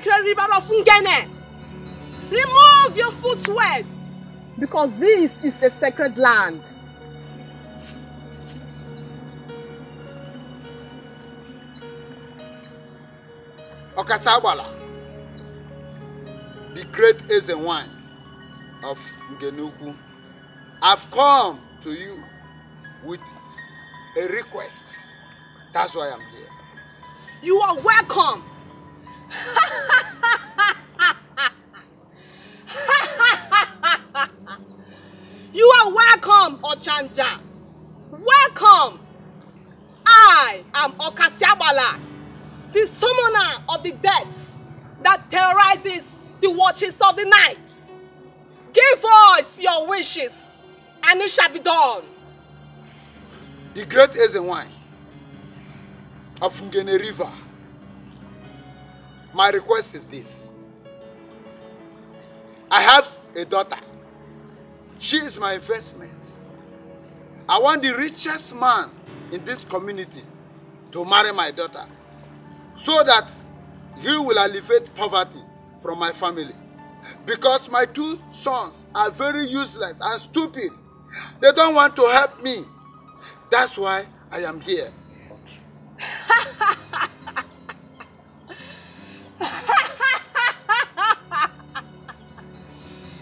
sacred river of Ngene. Remove your footwears, because this is a sacred land. Okasabala, the great Egwuonwu of Ngenuku, I've come to you with a request. That's why I'm here. You are welcome. You are welcome, Ochanja. Welcome. I am Okasabala, the summoner of the dead that terrorizes the watches of the night. Give us your wishes, and it shall be done. The great Egwuonwu of Ngene River, my request is this. I have a daughter. She is my investment. I want the richest man in this community to marry my daughter, so that he will alleviate poverty from my family. Because my two sons are very useless and stupid. They don't want to help me. That's why I am here.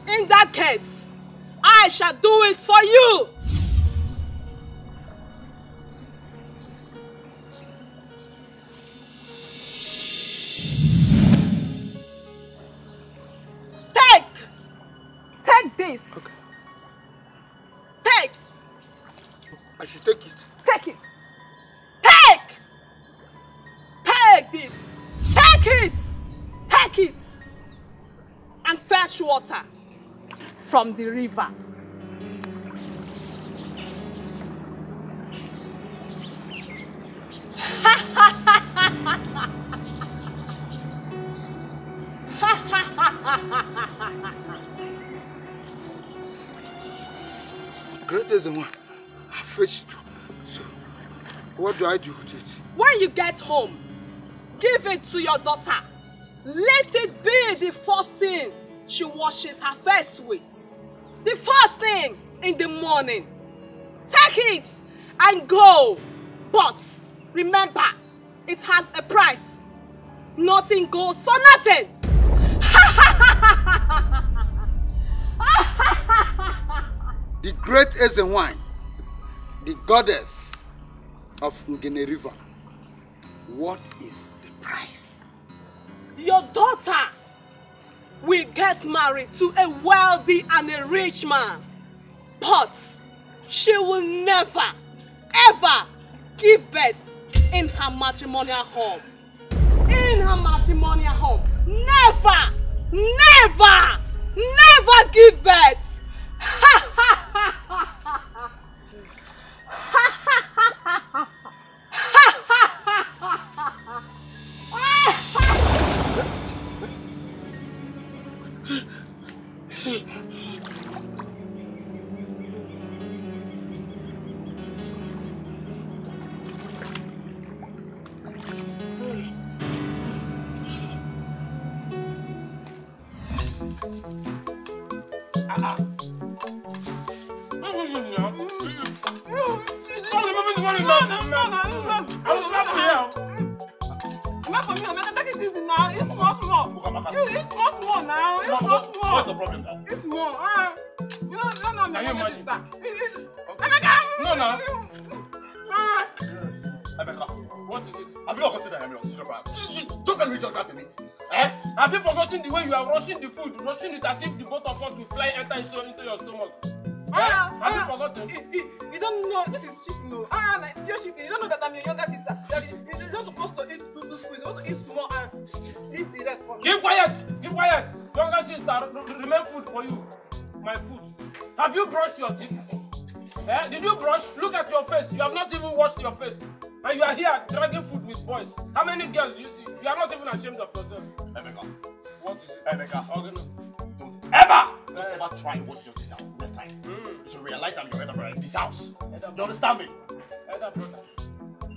In that case, I shall do it for you. Take this. Okay. Take. I should take it. Take it. Take this. Take it. Take it. And fetch water from the river. Great Egwuonwu, I fetched it. So, what do I do with it? When you get home, give it to your daughter. Let it be the first thing she washes her face with. The first thing in the morning. Take it and go. But remember, it has a price. Nothing goes for nothing. The great Egwuonwu, the goddess of Ngene River, what is the price? Your daughter will get married to a wealthy and a rich man, but she will never, ever give birth in her matrimonial home. In her matrimonial home. Never, never, never give birth. What's the problem now? It's more. You know, can you imagine? No. Emeka, what is it? Have you forgotten that I'm your senior brother? Don't tell me just grab the meat. Eh? Have you forgotten the way you are rushing the food, rushing it as if the both of us will fly enter into your stomach? Have you forgotten? You don't know. This is cheating, no. You're cheating. You don't know that I'm your younger sister. That you're not supposed to eat two spoons. You're supposed to eat small and eat the rest for me. Keep quiet! Keep quiet! Younger sister, remain food for you. My food. Have you brushed your teeth? Did you brush? Look at your face. You have not even washed your face. And you are here dragging food with boys. How many girls do you see? You are not even ashamed of yourself. Emeka. What is it? Emeka. Okay, no. Don't ever try and watch justice now. Next time. You should realize I'm your elder brother in this house. You understand me? Elder brother.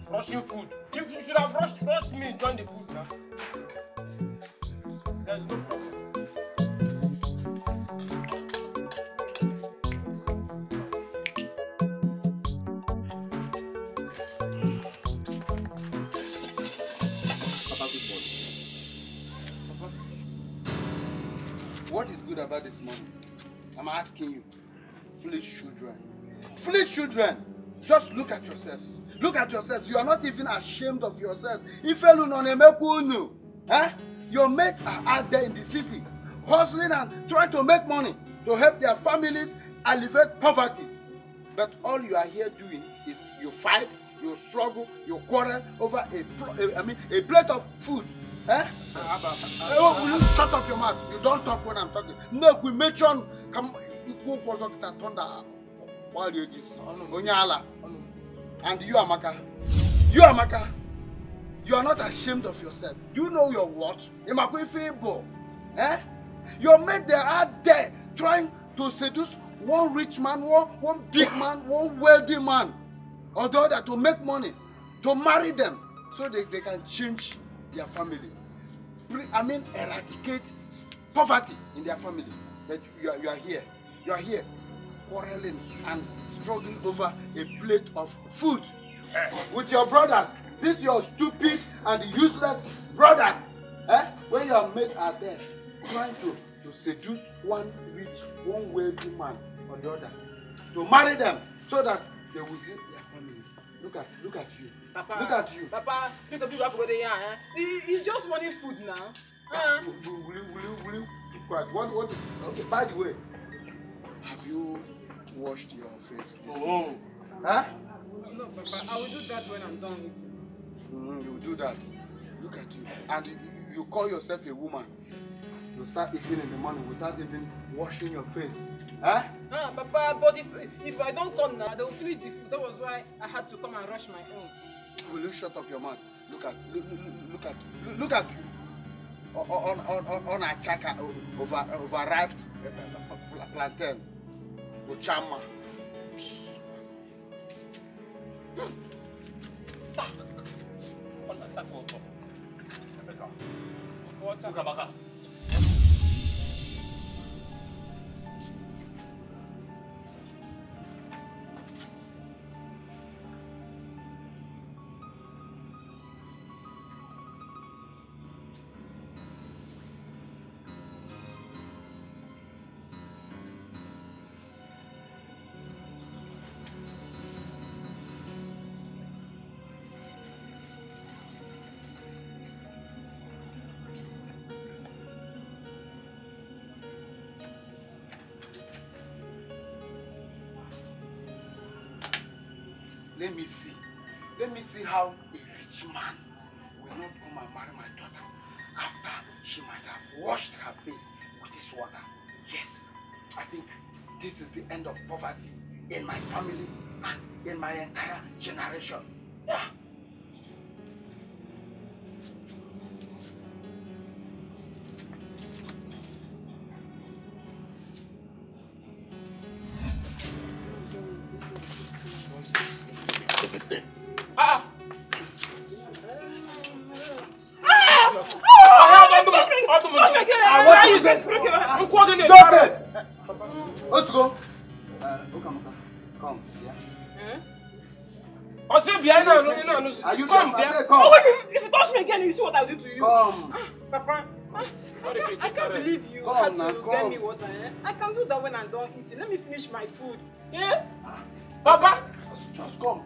Rushing food. You should have rushed me and joined the food now. There's no problem. What is good about this money? I'm asking you. Foolish children. Foolish children! Just look at yourselves. Look at yourselves. You are not even ashamed of yourselves. Eh? Your mates are out there in the city, hustling and trying to make money to help their families alleviate poverty. But all you are here doing is you fight, you struggle, you quarrel over a plate of food. Eh? Will you shut up your mouth? You don't talk when I'm talking. No, we mention come equal thunder while you Onyala. And you Amaka. You Amaka. You are not ashamed of yourself. Do you know your worth? Eh? Your mate they are there trying to seduce one rich man, one big man, one wealthy man, or the other to make money, to marry them so they can change their family. Eradicate poverty in their family. But you are here. You are here quarreling and struggling over a plate of food with your brothers. These your stupid and useless brothers. Eh? When your mates are there trying to seduce one rich, one wealthy man or the other, to marry them so that they will help their families. Look at you. Papa, look at you. Papa, people have to go there. It's just money food now. Will you keep quiet? What? Okay, by the way, have you washed your face this morning? Huh? No, Papa, I will do that when I'm done eating. You will do that. Look at you. And you call yourself a woman. You start eating in the morning without even washing your face. Huh? Papa, but if I don't come now, they will finish the food. That was why I had to come and rush my own. Will you shut up your mouth? Look at you. On a chaka overripe plantain. Ochanja. Let me see how a rich man will not come and marry my daughter after she might have washed her face with this water. Yes, I think this is the end of poverty in my family and in my entire generation. Yeah. Let's go. Come. Are you come? Oh, wait, if you touch me again, you see what I'll do to you. Come. Papa, I can't believe you had to get me water. I can do that when I'm done eating. Let me finish my food. Yeah? Papa? Just come.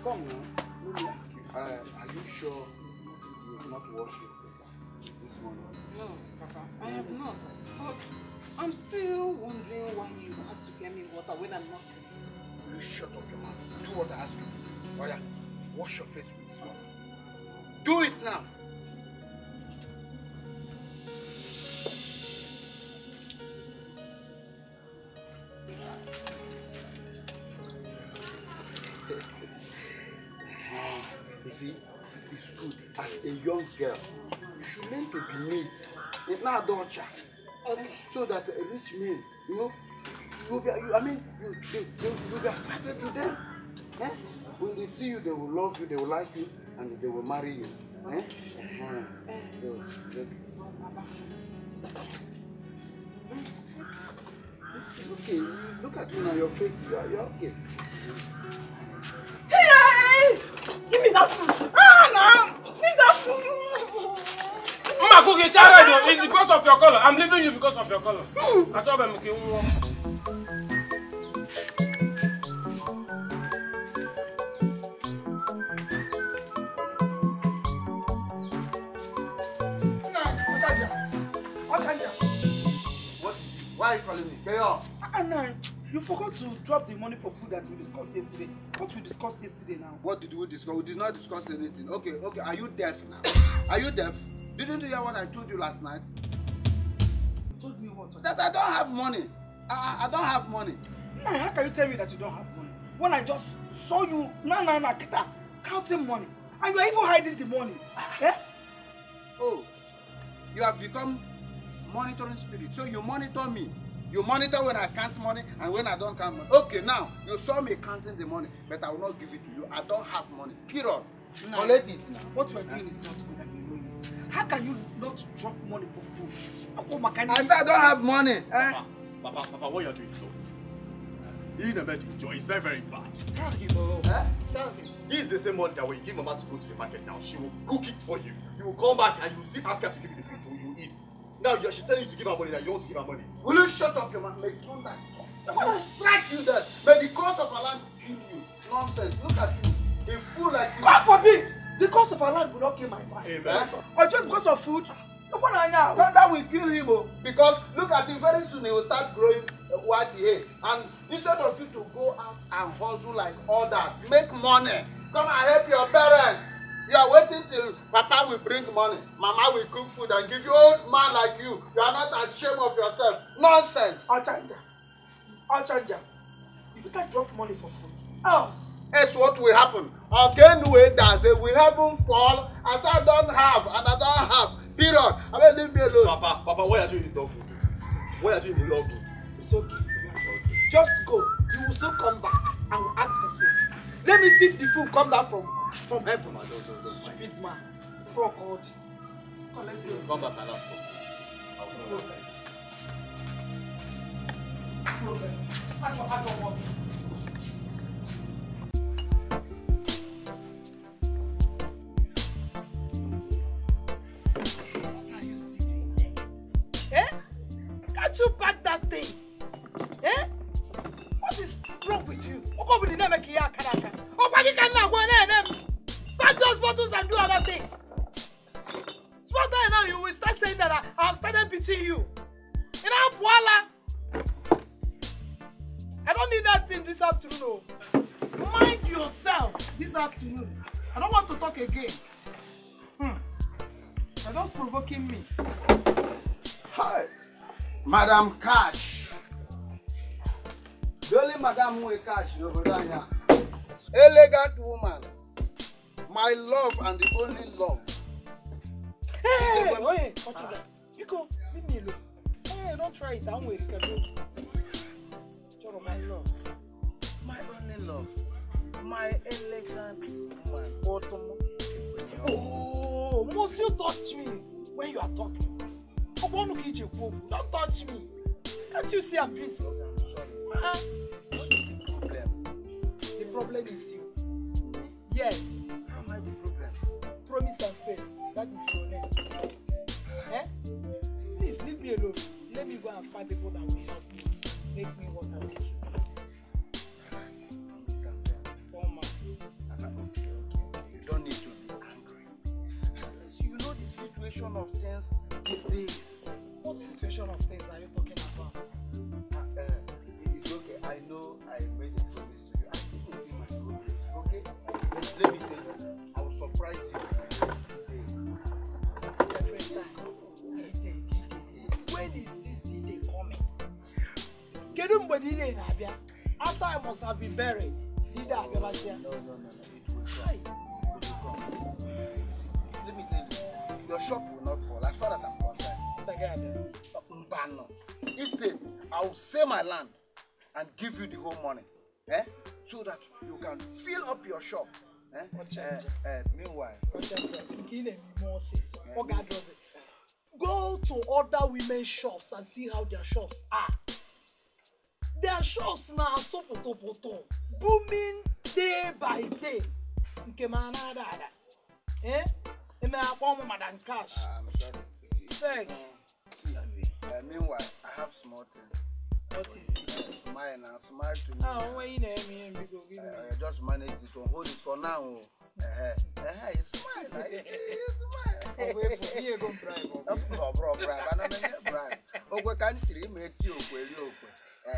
Come now. Let me ask you. Are you sure you have not washed your face this morning? No, Papa, I have not. But I'm still wondering why you had to get me water when I'm not clean. Will you shut up your mouth? Do what I ask you to do. Oh yeah, wash your face with this water. Do it now. You see, it's good as a young girl. You should learn to be neat. It's not a daughter. Okay. So that a rich man, you'll be attracted to them. Eh? When they see you, they will love you, they will like you, and they will marry you. Eh? So, okay, look at you now, your face, you're okay. Hey! Give me that food! Ah, no! Give me that food! It's because of your color. I'm leaving you because of your color. I told them to Why are you calling me? Keyo! Anna, you forgot to drop the money for food that we discussed yesterday. What we discussed yesterday now? What did we discuss? We did not discuss anything. Okay, are you deaf now? Are you deaf? Didn't you hear what I told you last night? Told me what? That I don't have money. I don't have money. Nah, how can you tell me that you don't have money? When I just saw you, counting money. And you are even hiding the money. Eh? Oh, you have become monitoring spirit. So you monitor me. You monitor when I count money and when I don't count money. Okay, now, you saw me counting the money, but I will not give it to you. I don't have money. Period. Nah, collect it now. What you are doing is not good and you know it. How can you not drop money for food? I said I don't have money. Papa, what you're doing is not good. It's very, very bad. Tell him. Tell him. This is the same money that when you give Mama to go to the market now, she will cook it for you. You will come back and you will still ask her to give you the food, you will eat. Now she's telling you to give her money, now you don't want to give her money. Will you shut up your mouth? May thunder strike you there. May the cause of our land kill you. Nonsense. Look at you. A fool like you. God forbid! The cost of our land will not kill my son. Amen. Or just because of food. Thunder will kill him, because look at him, very soon he will start growing white hair. And instead of you to go out and hustle like others, make money, come and help your parents. You are waiting till Papa will bring money, Mama will cook food and give you old man like you. You are not ashamed of yourself. Nonsense. Ochanja. You better drop money for food. Else. That's what will happen. Okay, Nweje does it. We haven't fall as I don't have and I don't have. Period. I mean, leave me alone. Papa, what you're doing is not good. What you're doing is not good. It's okay. Just go. You will soon come back and will ask for food. Let me see if the food come down from heaven. Stupid man. Frog God. Come back and ask for food. I don't want. Can't you pack that things? Eh? What is wrong with you? Pack those bottles and do other things. Small time now you will start saying that I have started beating you. I don't need that thing this afternoon. Mind yourself this afternoon. I don't want to talk again. You're just provoking me. Hi. Madam Cash. The only Madam who is Cash over there. Elegant woman. My love and the only love. Hey, you go, leave me alone. Hey, don't try it. I'm waiting. My love. My only love. My elegant woman. Oh, must you touch me when you are talking? Don't touch me. Can't you see I'm busy? I'm sorry. What is the problem? The problem is you. Yes. How am I the problem? Promise and fail. That is your name. Eh? Please leave me alone. Let me go and find people that will help me. Make me what I want to. Promise and fail. Oh man. Okay. You don't need to be angry. You know the situation of things these days. What situation of things are you talking about? It's okay. I know I made a promise to you. I think it will be my promise. Okay? Let me tell you. I will surprise you today. When is this day coming? After I must have been buried. No. It will come. Let me tell you. Your shop will not fall as far as I'm concerned. Instead, I will sell my land and give you the whole money. So that you can fill up your shop Meanwhile, go to other women's shops and see how their shops are. Their shops now are so booming day by day. I'm sorry. Meanwhile, I have small thing. What is it? Smile and smile to me. When you name me, just manage this one. Hold it for now. You smile. You smile. Bro, bribe. I don't know bribe. Okay, country make you I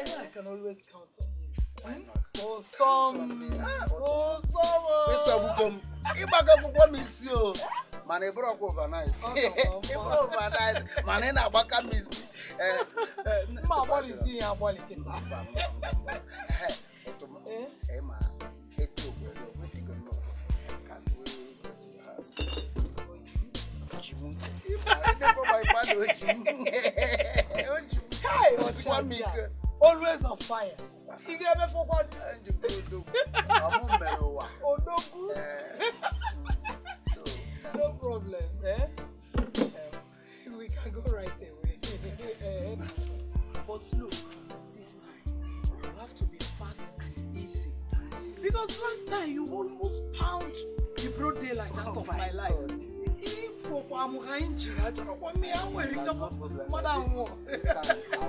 know I can always count on you. Why not? For some. This will come. If I go miss you, man, I broke overnight. Overnight, man, I back miss. My body is here. Body. Hey, man. Always on fire. You get me for what? No problem, we can go right away. But look, this time you have to be fast and easy. Because last time you almost pound the broad daylight out of my life. I will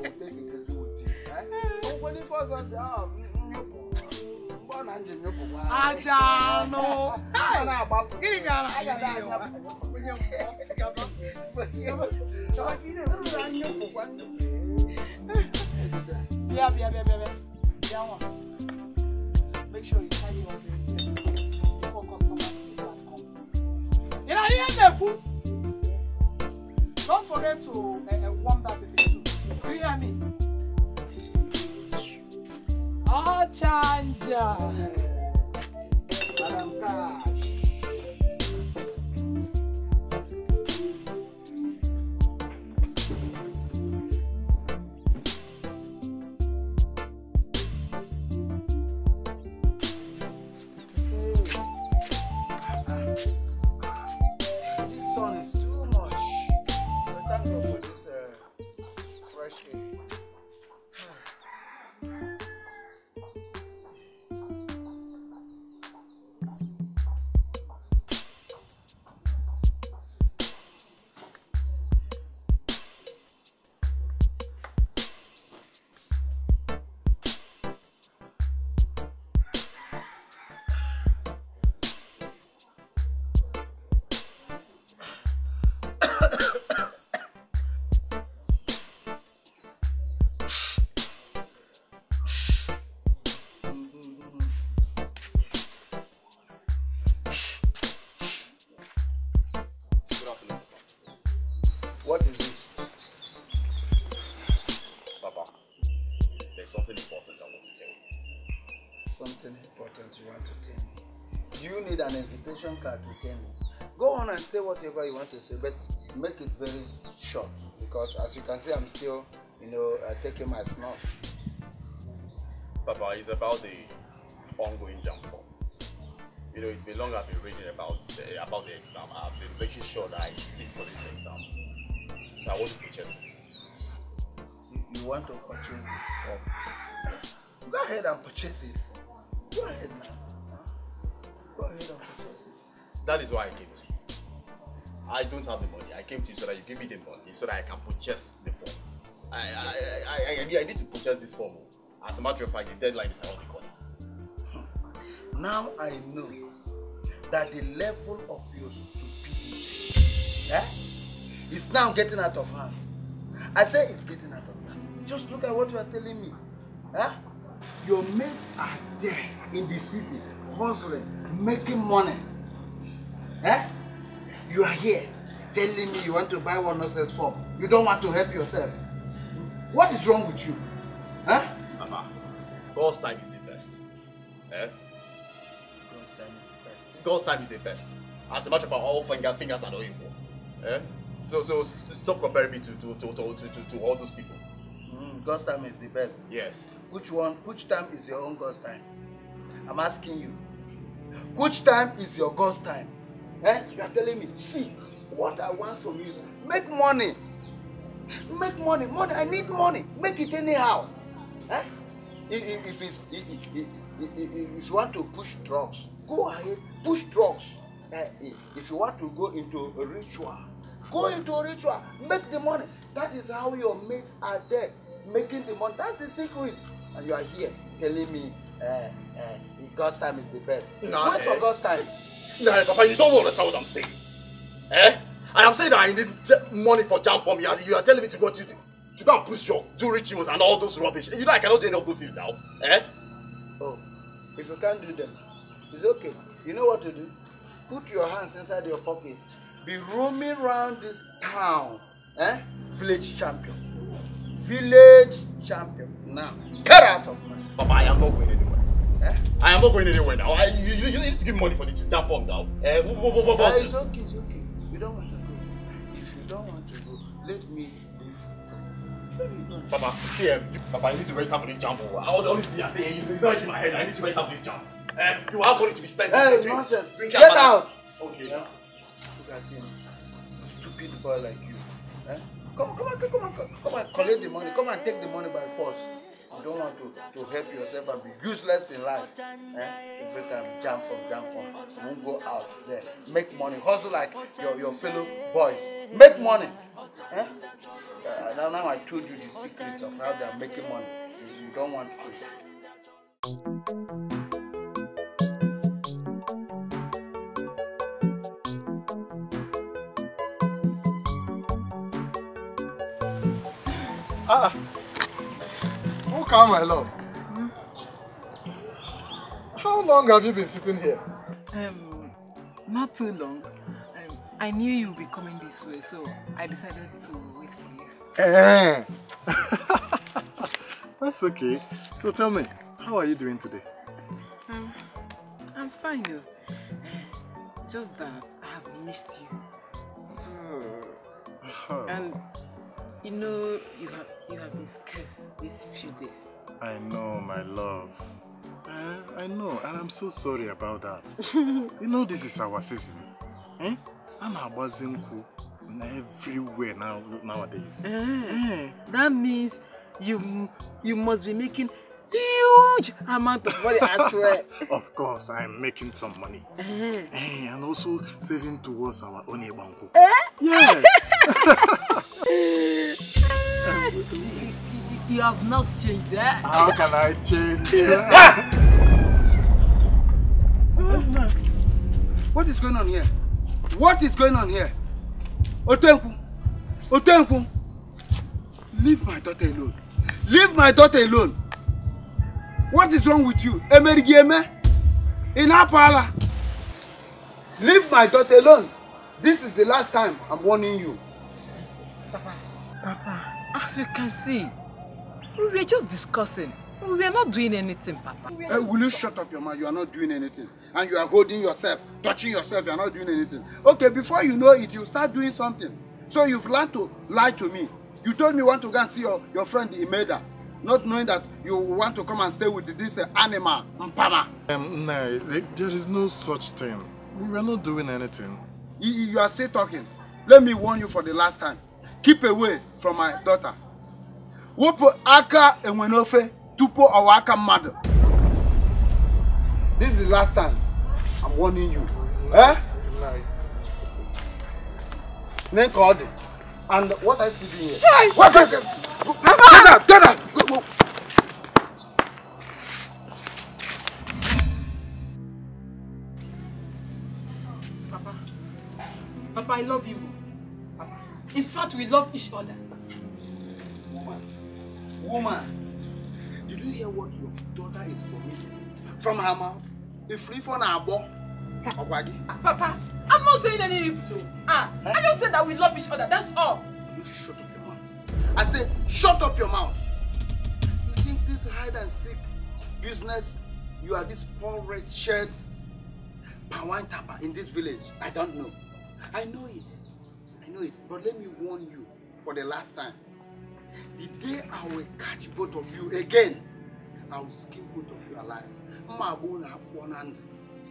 take it Make sure you carry all the before customers start coming. Don't forget to warm that baby soup. Do you hear me? Ochanja. Madam Cash. What is this? Papa, there's something important I want to tell you. Something important you want to tell me? Do you need an invitation card to tell me? Go on and say whatever you want to say, but make it very short. Because as you can see, I'm still, taking my snuff. Papa, it's about the ongoing jump form. It's been long I've been reading about the exam. I've been making sure that I sit for this exam. So I want to purchase it. You want to purchase the form? Yes. Go ahead and purchase it. Go ahead now. Go ahead and purchase it. That is why I came to you. I don't have the money. I came to you so that you give me the money so that I can purchase the form. I need to purchase this form. As a matter of fact, the deadline is around the corner. Now I know that the level of your stupidity is now getting out of hand. I say it's getting out of hand. Just look at what you are telling me. Your mates are there in the city, hustling, making money. You are here telling me you want to buy one nonsense form. You don't want to help yourself. What is wrong with you? Mama, God's time is the best. God's time is the best. God's time is the best. As a matter of fact, all fingers are not equal. So stop comparing me to all those people. God's time is the best. Yes. Which time is your own God's time? I'm asking you. Which time is your God's time? Eh? You are telling me, see, what I want from you is make money. Make money. Money, I need money. Make it anyhow. Eh? If you want to push drugs, go ahead, push drugs. If you want to go into a ritual, go into a ritual. Make the money. That is how your mates are there, making the money. That's the secret. And you are here telling me God's time is the best. Nah, wait for God's time. Nah, Papa, you don't understand what I'm saying. Eh? I am saying that I need money for jam for me. You are telling me to go and push your do rituals and all those rubbish. You know I cannot do any of those things now. Eh? Oh, if you can't do them, it's okay. You know what to do? Put your hands inside your pocket. Be roaming around this town. Eh? Village champion. Village champion. Now, get out of my... Papa, I am not going anywhere. Eh? I am not going anywhere now. You need to give me money for the jam form now. It's okay, it's okay. You don't want to go. If you don't want to go, let me leave. Let me go. Papa, see, Papa, I need to register for this jam. Honestly, I say it's not in my head. I need to register for this jam. You have money to be spent. Hey, nonsense. Get out. Okay. Yeah. Look at him. Stupid boy like you. Eh? Come and collect the money. Come and take the money by force. You don't want to help yourself and be useless in life. Eh? Every time, jam from. You won't go out there. Make money. Hustle like your fellow boys. Make money. Eh? Now I told you the secret of how they are making money. You don't want to. Onwuka, my love. How long have you been sitting here? Not too long. I knew you would be coming this way, so I decided to wait for you. That's okay. So tell me, how are you doing today? I'm fine, though. Just that I have missed you. So, and you know you have been scarce these few days. I know, my love. I know, and I'm so sorry about that. You know this is our season. Eh? I'm abazinku everywhere nowadays. That means you must be making huge amount of money, I swear. Of course, I'm making some money. And also saving towards our own Egwuonwu. Yes. You have not changed that. How can I change? What is going on here? What is going on here? Otenku! Leave my daughter alone. Leave my daughter alone. What is wrong with you? Emerigieme? In Apala? Leave my daughter alone. This is the last time I'm warning you. Papa, as you can see, we were just discussing. We were not doing anything, Papa. Will you shut up your mouth? You are not doing anything. And you are holding yourself, touching yourself, you are not doing anything. Okay, before you know it, you start doing something. So you've learned to lie to me. You told me you want to go and see your friend Imeda, not knowing that you want to come and stay with this animal, Mpama. No, there is no such thing. We were not doing anything. You are still talking. Let me warn you for the last time. Keep away from my daughter. Wopo aka enwenofe tupo awaka mother. This is the last time I'm warning you. Eh? Nenkode. And what are you doing here? Hey! What are you doing? Get out! Go. Papa, I love you. Papa. In fact, we love each other. Woman, did you hear what your daughter is vomiting from her mouth? The free for our boy. Papa, I'm not saying any evil. I just said that we love each other. That's all. You shut up your mouth. I said, shut up your mouth. You think this hide and seek business? You are this poor wretched Pawan Tapa in this village. I don't know. I know it. But let me warn you for the last time. The day I will catch both of you again, I will skin both of you alive.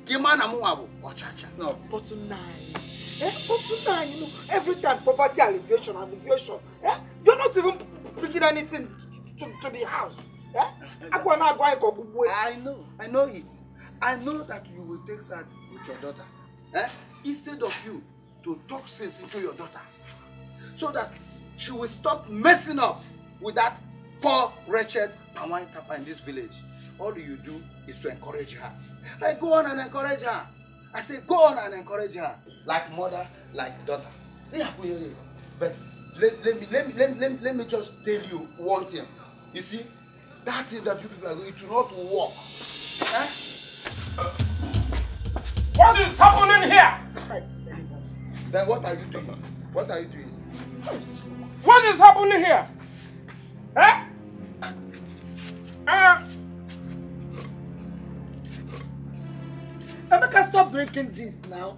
Kimana Muabu, Ochanja. No. But you know, every time poverty alleviation. You're not even bringing anything to the house. I know it. I know that you will take side with your daughter. Instead of you to talk sense into your daughter. So that she will stop messing up with that poor, wretched Mama Tapa in this village. All you do is to encourage her. Like, go on and encourage her. I say, go on and encourage her. Like mother, like daughter. But let me just tell you one thing. You see, that thing that you people are going to not work. What is happening here? Then what are you doing? What are you doing? What is happening here? Emeka, stop breaking this now.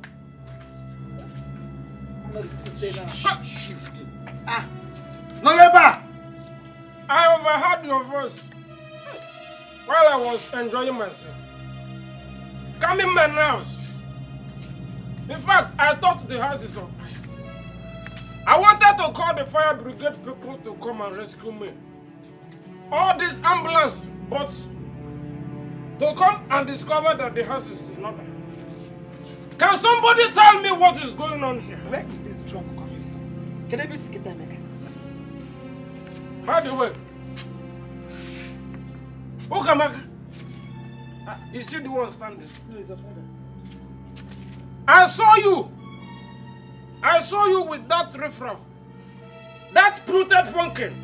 I'm not to say now. Shift. Noleba! I overheard your voice while I was enjoying myself. Come in my house. In fact, I thought the house is on fire. I wanted to call the fire brigade people to come and rescue me. All this ambulance, but to come and discover that the house is in order. Can somebody tell me what is going on here? Where is this drunk coming from? Can I be sick at Emeka? By the way, Okamaka, is she the one standing? No, it's your father. I saw you. I saw you with that riffraff. That polluted pumpkin.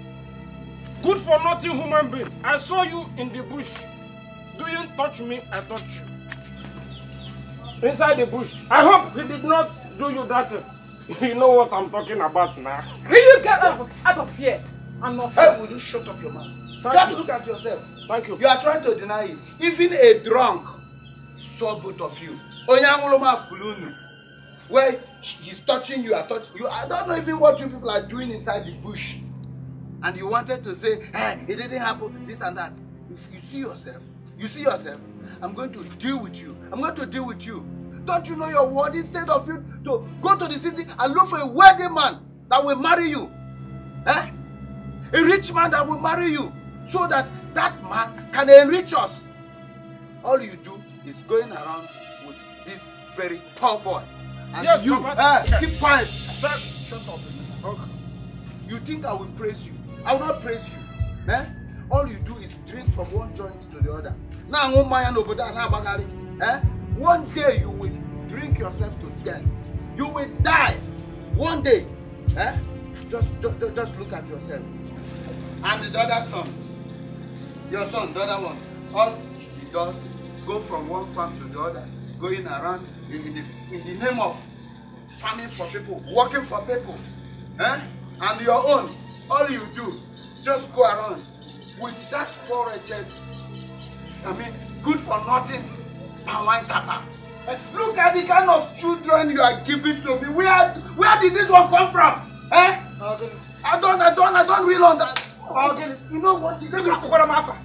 Good for nothing human being. I saw you in the bush. Do you touch me? I touch you. Inside the bush. I hope he did not do you that. You know what I'm talking about now. Will you get out of here? I'm not. Hey, will you shut up your mouth? You have to look at yourself. Thank you. You are trying to deny it. Even a drunk saw both of you. Onyanguloma Fulunu. Where he's touching you, are touching you. I don't know even what you people are doing inside the bush. And you wanted to say, hey, it didn't happen, this and that. If you see yourself, I'm going to deal with you. I'm going to deal with you. Don't you know your word? Instead of you to go to the city and look for a wealthy man that will marry you. A rich man that will marry you. So that that man can enrich us. All you do is going around with this very poor boy. And yes, you, keep quiet. Shut up. Okay. You think I will praise you? I will not praise you. All you do is drink from one joint to the other. Now, one day you will drink yourself to death. You will die. One day. Just look at yourself. And the other son, your son, the other one, all he does is go from one farm to the other, going around in the name of farming for people, working for people. And your own, all you do, just go around with that poor wretched, good for nothing, look at the kind of children you are giving to me. Where did this one come from? I don't really understand. You know what?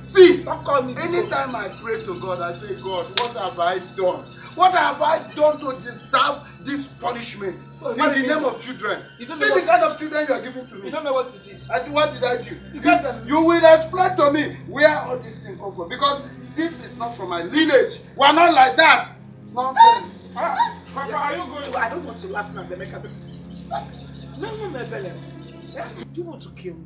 See, anytime I pray to God, I say, God, what have I done? What have I done to deserve this punishment in the name of children? See the kind of children you are giving to me. You don't know what you did. What did I do? You will explain to me where all these things come from. Because this is not from my lineage. We are not like that. Nonsense. Papa, are you going? I don't want to laugh now, Emeka. No, Mebele. You want to kill me?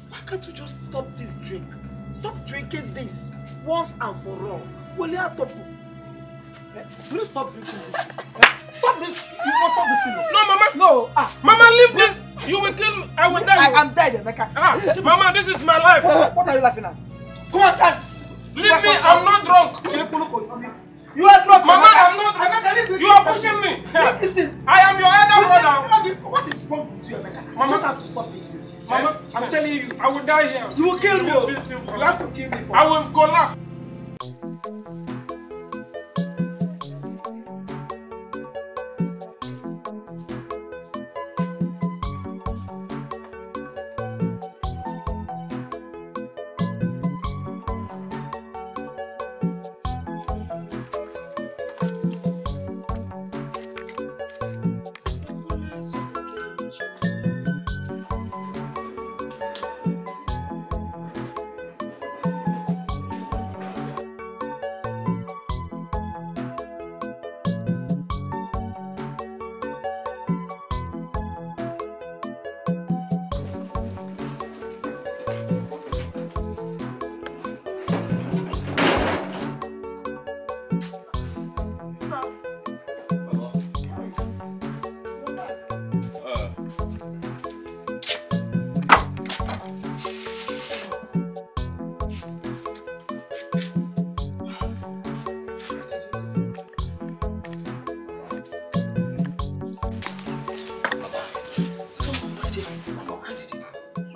Why can't you just stop this drink? Stop drinking this once and for all. Will you stop? Will you stop drinking this? Stop this! You must stop this thing. No, Mama. No. Mama, leave this. You will kill me. I will die. I'm dead, Emeka. Mama, this is my life. What are you laughing at? Come on, Dan. Leave me. I'm not drunk. You are drunk. Mama, I'm not. Emeka, leave this. You are pushing me. Leave this thing. I am your elder brother. What is wrong with you, Emeka? Mama, you just have to stop it. Mama, I'm telling you. I will die here. You will kill me. You have to kill me first. I will collapse.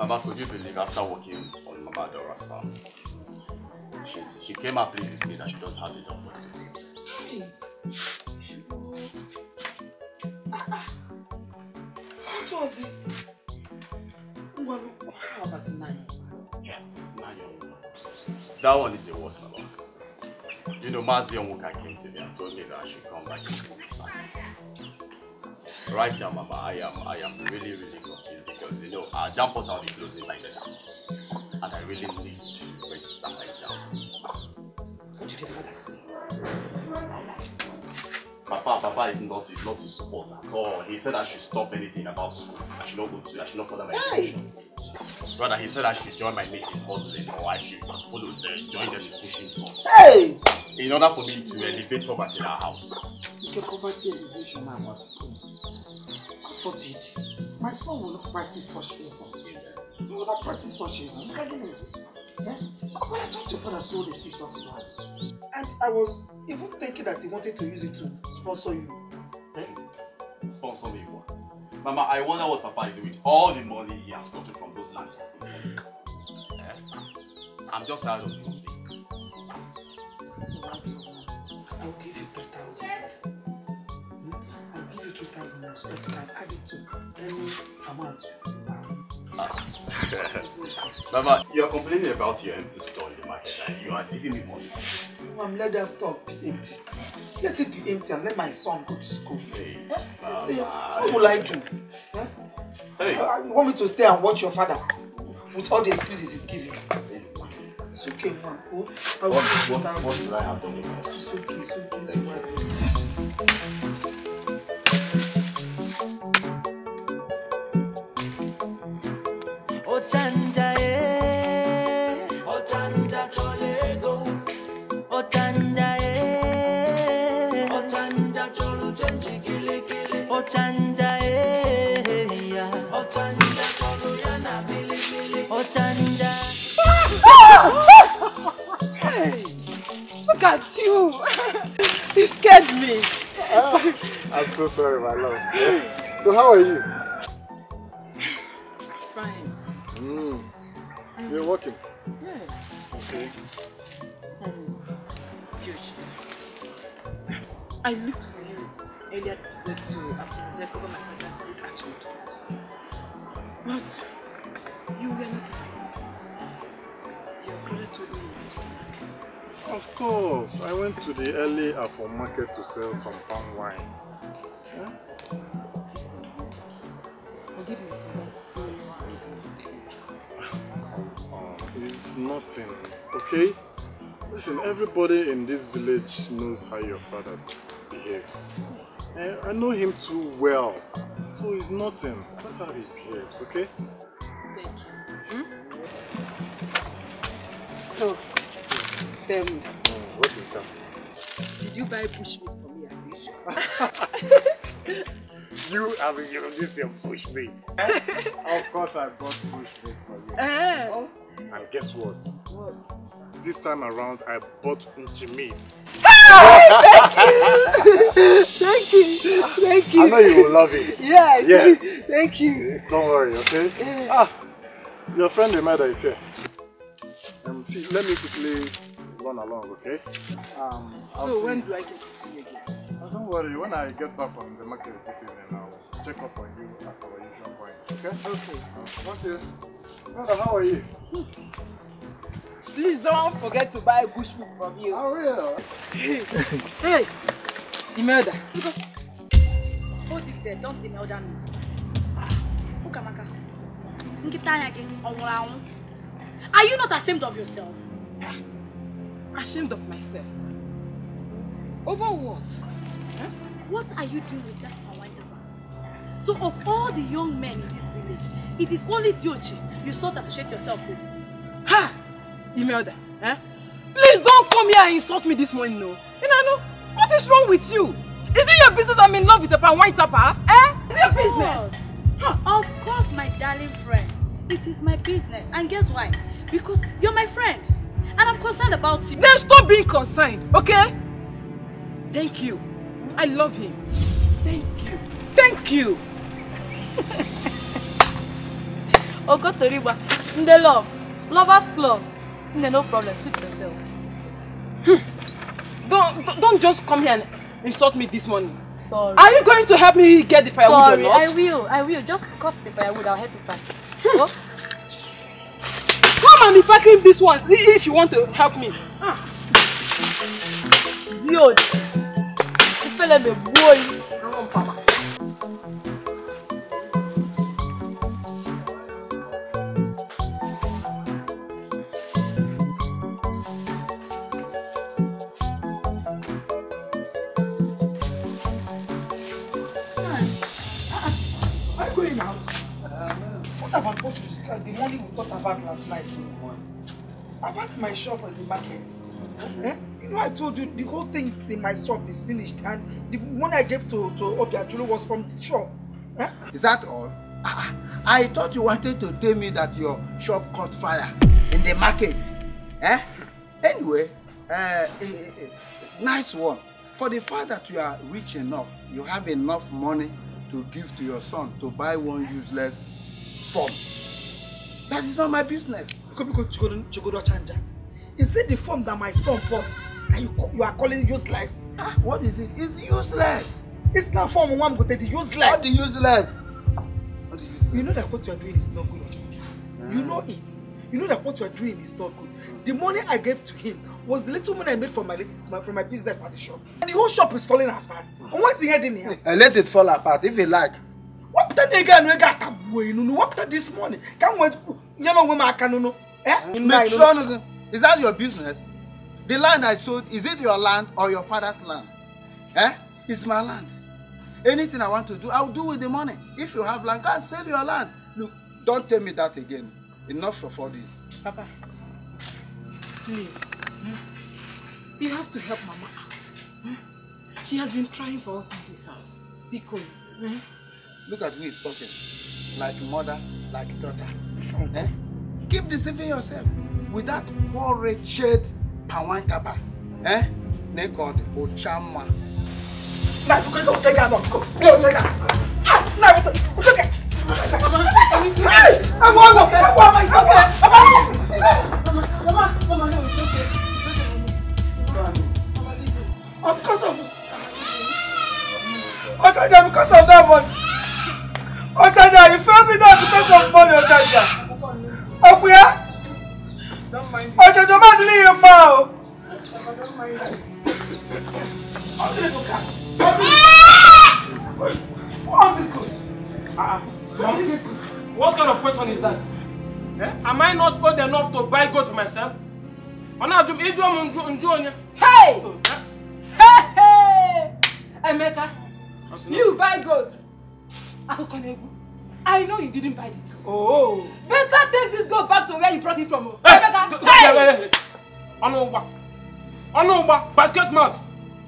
Mama, could you believe after working on Mama Dora's farm, she came and played with me that she don't have enough money to pay. What was it? How about Nine? Yeah, 9 years. That one is the worst, Mama. You know, Onwuka came to me and told me that I should come back in 2 weeks' time. Right now, Mama, I am really confused because, you know, our jam portal will be closing by next week. And I really need to register my jam. What did your father say? Papa is not to support at all. He said I should stop anything about school. I should not further my education. Rather, he said I should join my mate in hustling or I should join them in pushing drugs. Hey! In order for me to elevate poverty in our house. Okay, poverty elevation, man. God forbid. My son will not practice such things. He will not practice such things. Look at this. Yeah? When I talked to your father, sold a piece of land. And I was even thinking that he wanted to use it to sponsor you. Eh? Sponsor me what? Mama, I wonder what Papa is doing with all the money he has gotten from those land he has been selling. I'm just tired of the whole thing. So I will give you 3,000. I'll give you 3,000 more, but you can add it to any amount you have. Mama, you're complaining about your empty store in the market and you are giving me money. Mom, let that store be empty. Let it be empty and let my son go to school. Hey, what will I do? Hey. You want me to stay and watch your father with all the excuses he's giving? It's okay, Mom. What did I have done? It's okay, it's okay, it's okay. Ochanja Ochanja cholego Ochanja Ochanja cholo chenji kile Ochanja Ochanja cholo yana bili Ochanja. Hey, look at you. You scared me. I'm so sorry, my love. So how are you? Fine. You're working? Yes. Okay. George, I looked for you earlier today to apologize for my father's reaction to us. But you were not there. Your brother told me you went to the market. Of course. I went to the early Afro market to sell some palm wine. Yeah? Forgive me. It's nothing, okay? Listen, everybody in this village knows how your father behaves. I know him too well, so it's nothing. That's how he behaves, okay? Thank you. So, tell me. What is that? Did you buy bushmeat for me as usual? This is your bushmeat. Of course I bought bushmeat for you. And guess what? What? This time around I bought unchi meat. Thank you. Thank you. I know you will love it. Yes. Thank you. Don't worry, okay? Your friend Emeda is here. See, let me quickly run along, okay? So when do I get to see you again? Don't worry, when I get back from the market this evening, I'll check up on you at our usual point, okay? Okay. Okay. Brother, how are you? Please don't forget to buy bushmeat from you. I will. Hey, Imelda. Hold it there, don't Imelda me. Ukamaka. Are you not ashamed of yourself? Ashamed of myself? Over what? Huh? What are you doing with that white man? So of all the young men in this village, it is only Diochi you sought to associate yourself with. Ha! Imelda, eh? Please don't come here and insult me this morning, no. Inano, what is wrong with you? Is it your business I'm in love with a pan white tapper? Eh? Is it your business? Of course, my darling friend. It is my business. And guess why? Because you're my friend. And I'm concerned about you. Then stop being concerned, okay? Thank you. I love him. Thank you. Thank you. Okotoriba. In the love. Lovers club. No problem. Suit yourself. Don't just come here and insult me this morning. Sorry. Are you going to help me get the firewood or not? Sorry, I will. Just cut the firewood. I'll help you pack. Oh. Come and be packing these ones if you want to help me. Diod. You feel like a boy. About what you discussed, the money we talked about last night. About my shop at the market. You know, I told you the whole thing in my shop is finished, and the money I gave to Obiajulu was from the shop. Is that all? I thought you wanted to tell me that your shop caught fire in the market. Anyway, nice one. For the fact that you are rich enough, you have enough money to give to your son to buy one useless form. That is not my business. Ochanja. Is it the form that my son bought and you are calling useless? What is it? It's useless. It's not form one but the useless. What the useless? You know that what you are doing is not good, Ochanja. You know it. You know that what you are doing is not good. The money I gave to him was the little money I made from my business at the shop. And the whole shop is falling apart. And what's he heading here? Let it fall apart if you like. What this morning? Can't wait. You know when I can know. Is that your business? The land I sold, is it your land or your father's land? It's my land. Anything I want to do, I'll do with the money. If you have land, go and sell your land. Look, don't tell me that again. Enough of all this. Papa, please. You have to help Mama out. She has been trying for us in this house. Be cool. Look at me talking. Like mother, like daughter. Keep deceiving yourself with that poor wretched Pawantaba. Name called Ochanja. Now you can go take her. Go take her. Now take her. Mama, no, it's okay. Because of Ochanja, because of that money. Ochanja, you feel me now because of money, Ochanja. Okuya? Don't mind me. Ochanja, man, delay your mouth. Don't mind What's this good? What kind of question is that? Am I not old enough to buy goat for myself? Hey! Hey! Emeka, you buy goat. I know you didn't buy this goat. Oh. Better take this goat back to where you brought it from. Emeka, hey! Onwuka, basket mouth.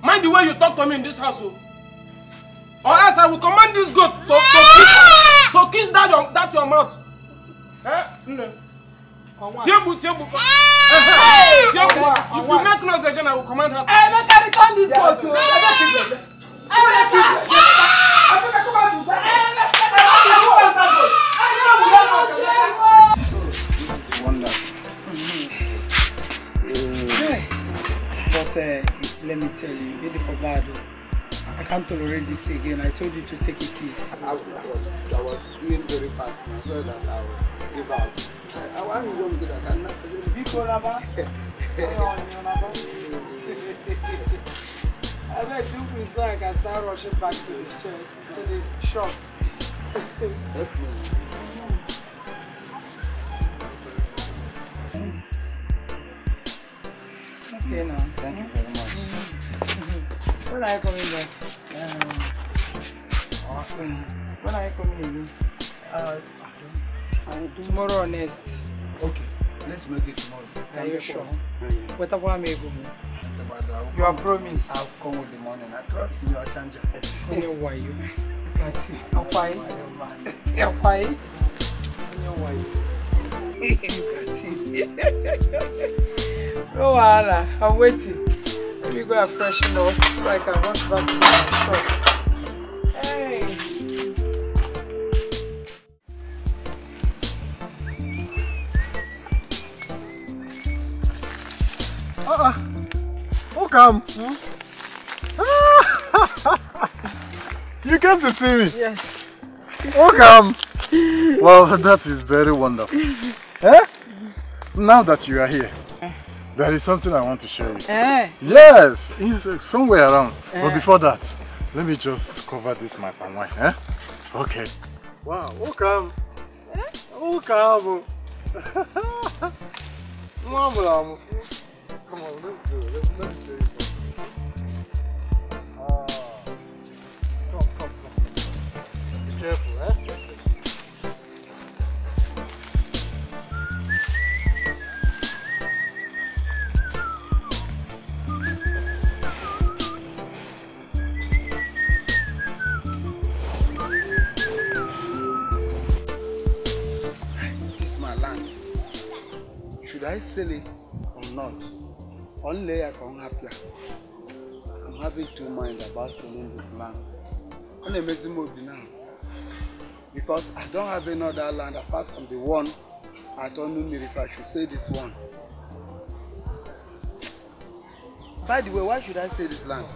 Mind the way you talk to me in this house. Or else I will command this goat to kiss that your mouth. If you make noise again, I will command her. Emeka, return this goat to let me tell you, really for bad. I can't tolerate this again. I told you to take it easy. I was doing very fast now, so that I will give out. I want you to do that. I'm not be cool about it. I bet you feel so I can start rushing back to the shop. Okay now. Thank you very much. When are you coming back? When are you coming again? Tomorrow or next? Okay, let's make it tomorrow. Are you sure? What about I'm able? You are promised. I'll come with the money. I trust you, Ochanja. You know why you? I'm fine. You're fine. You know why no, Anna, I'm waiting. Let me go and freshen up so I can rush back to the shop. Hey! Who come? You came to see me? Yes. Welcome. Well, that is very wonderful. Now that you are here, there is something I want to show you. Yes, it's somewhere around. But before that, let me just cover this my palm wine. Okay. Wow, welcome. Welcome. Come on, let's do it. Let me show you something. Come. Be careful, This is my land. Should I sell it or not? Only I can happy. I'm having two minds about selling this land. I'm amazing move now. Because I don't have another land apart from the one I don't know if I should say this one. By the way, why should I say this land?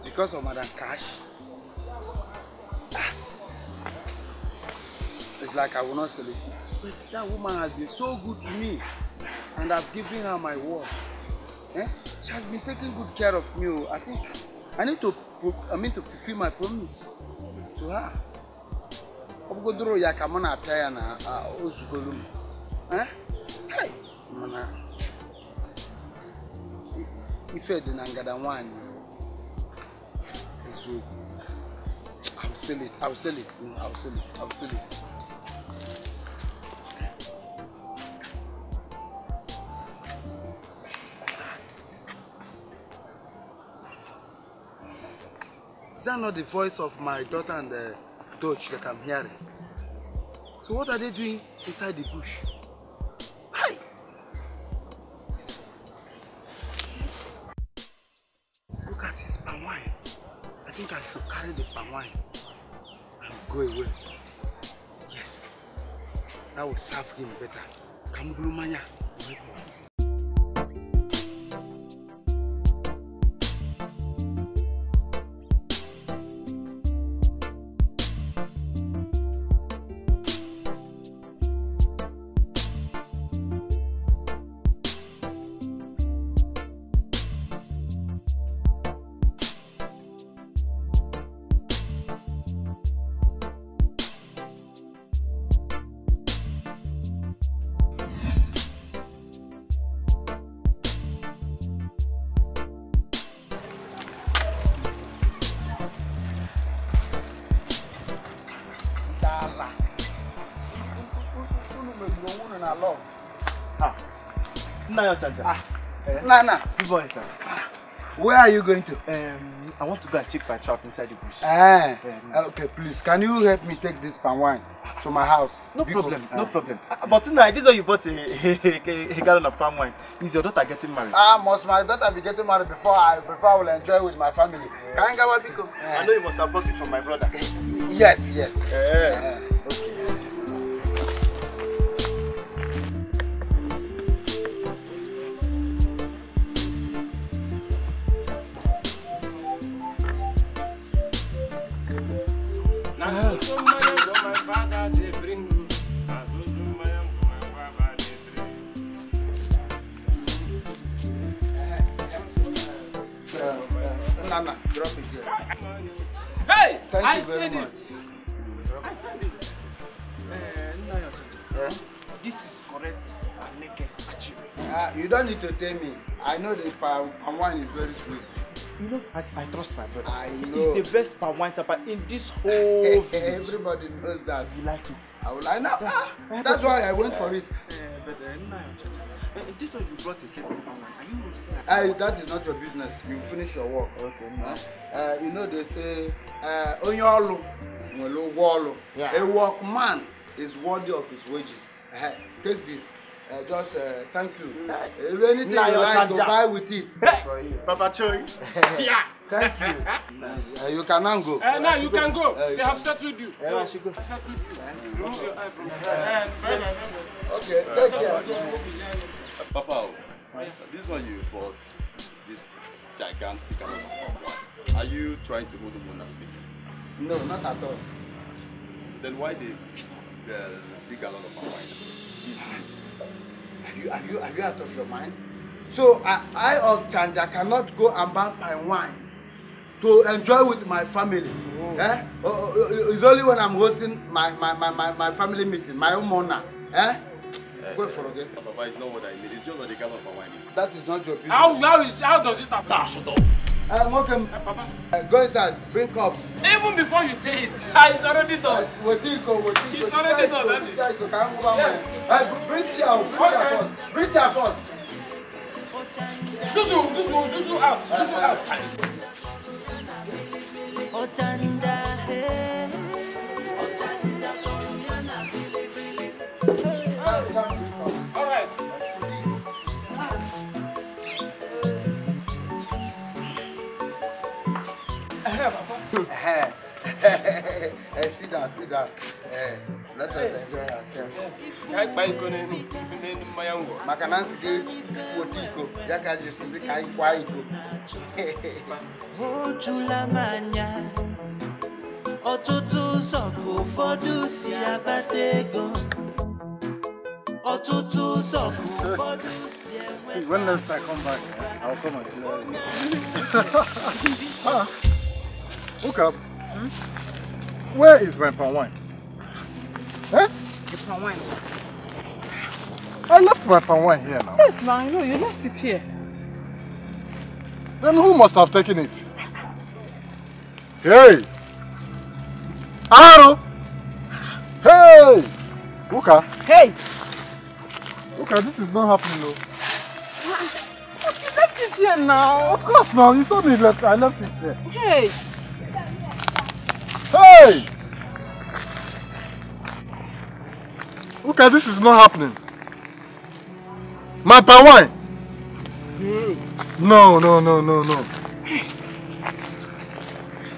Because of Madam Cash. It's like I will not sell it. But that woman has been so good to me. And I've given her my word. She has been taking good care of me. I think I need to fulfill my promise to her. Hey, mana. If I didn't get one, I'll sell it. I'll sell it. I'll sell it. I'll sell it. Is that not the voice of my daughter and the Dutch that I'm hearing? So what are they doing inside the bush? Hi! Look at his palm wine. I think I should carry the palm wine and go away. Yes. That will serve him better. Kamulumanya. Nana. Good morning, sir. Where are you going to? I want to go and check my trap inside the bush. Okay, please, can you help me take this palm wine to my house? No problem, no problem. But tonight, this is how you bought a gallon of palm wine. Is your daughter getting married? Must my daughter be getting married before I will enjoy with my family? Can you go Biko? I know you must have bought it from my brother. Yes. Okay. Nana, drop it here. Hey! Thank I you very said much. it. I said it. This is correct. You don't need to tell me. I know the palm wine is very sweet. You know, I trust my brother. I know. He's the best palm wine tapper in this whole village. Everybody knows that. You like it? I know. That's why I went for it. This one you brought a cake of palm wine. Are you roasting it? That is not your business. You finish your work. Okay. You know they say, Onyolu, a workman is worthy of his wages. Take this. Just thank you. If anything you like, go buy with it. Papa Choi. Yeah. Thank you. You can now go. Now you can go. They have settled you. I should go. Okay, take care. Papa, This one you bought, this gigantic amount of wine. Are you trying to hold the moon as speaking? No, not at all. Then why the big gallon of wine? Are you out of your mind? So I Ochanja cannot go and buy my wine to enjoy with my family. Eh? It's only when I'm hosting my family meeting, my own monarch. Eh? Go for it. Papa, it's not what I mean. It's just that the gallon of wine is. That is not your business. How does it happen? Shut up. Welcome. Papa. Go inside, bring cups. Even before you say it, it's already done. It's already done. Yes. Bring chair first. Zuzu out. Ochanja, All right. Sit down. Let us enjoy ourselves. Makanansi wotiko, yaka jisusi kai kwa iko. Ochulamanya, otutu soko fodu si abatego. Otutu soko fodu si abatego. When next I come back, I'll come and clear it. Look up. Where is my palm wine? Huh? Your palm wine. I left my palm wine here now. Yes, now you know you left it here. Then who must have taken it? Hey! Aro! Hey! Uka! Hey! Uka, this is not happening, no. But you left it here now. Of course now, you saw me left. I left it here. Hey! Hey! Uka, this is not happening. My palm wine! No.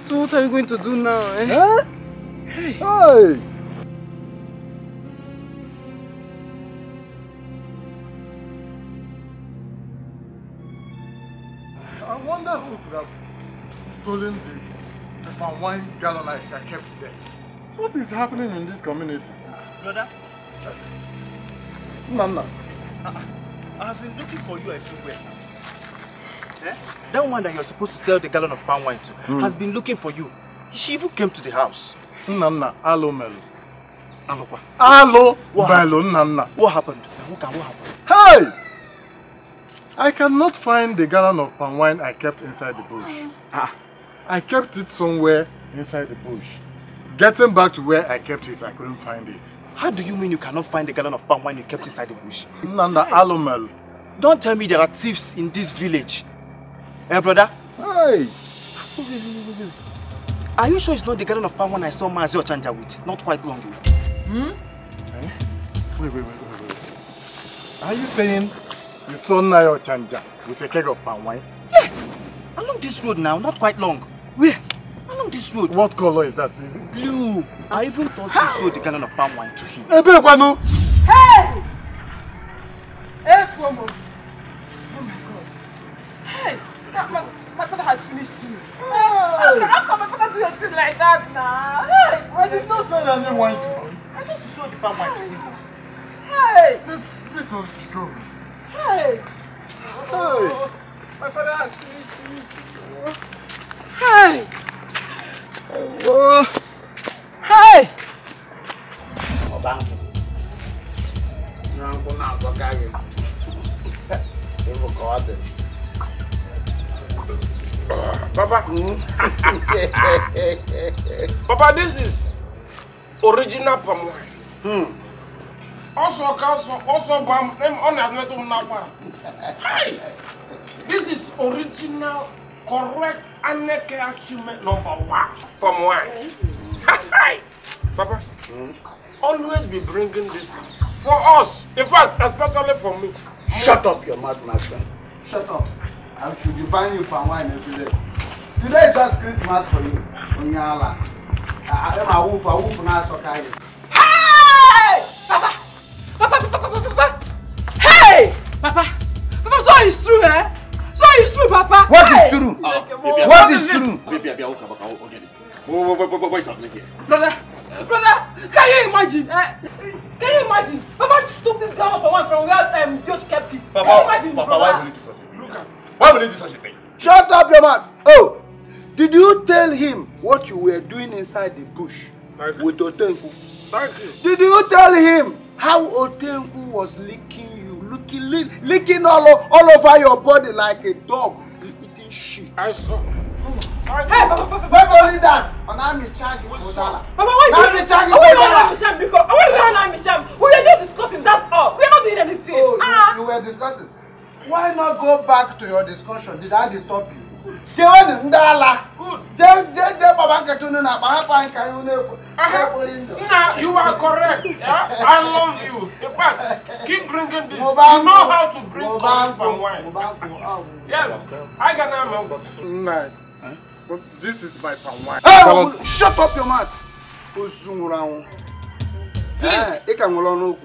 So what are you going to do now, eh? Huh? Hey! Hey! I wonder who could have stolen the palm wine gallon I kept there. What is happening in this community? Brother? Nana. I have been looking for you everywhere. Eh? That one that you're supposed to sell the gallon of palm wine to has been looking for you. She even came to the house. Nana, alo melo. Alo kwa? Alo melo, Nana. What happened? What happened? Hey! I cannot find the gallon of palm wine I kept inside the bush. I kept it somewhere inside the bush. Getting back to where I kept it, I couldn't find it. How do you mean you cannot find the gallon of palm wine you kept inside the bush? Nana, alo melo. Don't tell me there are thieves in this village. Eh, brother? Hey! Are you sure it's not the gallon of palm wine I saw Mazi Ochanja with? Not quite long ago. Yes? Wait. Are you saying you saw Naya Ochanja with a keg of palm wine? Yes! Along this road now, not quite long. Where? Along this road. What color is that? Is it blue? I even thought you sold the gallon of palm wine to him. Hey! Hey, Fomo! Oh my God! Hey! My father has finished too. How can my father do your thing like that now? Hey! I did not sell any wine to him. I thought you sold the palm wine to him. Hey! Let us go. Hey! Hey! My father has finished too. Hey! Oh! Hey! Papa. Papa, this is original palm wine. Also, palm. Hey! This is original, correct, Anonye achievement #1 palm wine. Papa, always be bringing this for us. In fact, especially for me. Shut up your mouth, my friend. Shut up. I should be buying you palm wine every day. Today is just Christmas for you. Onyala. I won't now so kind. Hey! Papa! Hey! Papa, so true, eh? So it's true, Papa. What is true? What is true? Baby, what is happening here? Brother, can you imagine? Can you imagine? Papa took this girl up from where Josh kept it. Papa, why will you do such a thing? Look at. Why will you do such a thing? Shut up, your man. Oh, did you tell him what you were doing inside the bush with Otenku? Thank you. Did you tell him how Otenku was licking you, licking all over your body like a dog eating shit? I saw. Hey, Papa. Not only that, I'm in charge of Odala. Papa, why are you doing Misham? We were just discussing, that's all. We are not doing anything. Oh, you were discussing. Why not go back to your discussion? Did I disturb you? Good. Now, you are correct. Yeah? I love you. In fact, keep bringing this. You know how to bring palm wine. Yes, I can remember. But this is my palm wine. Hey, shut up your mouth. Please.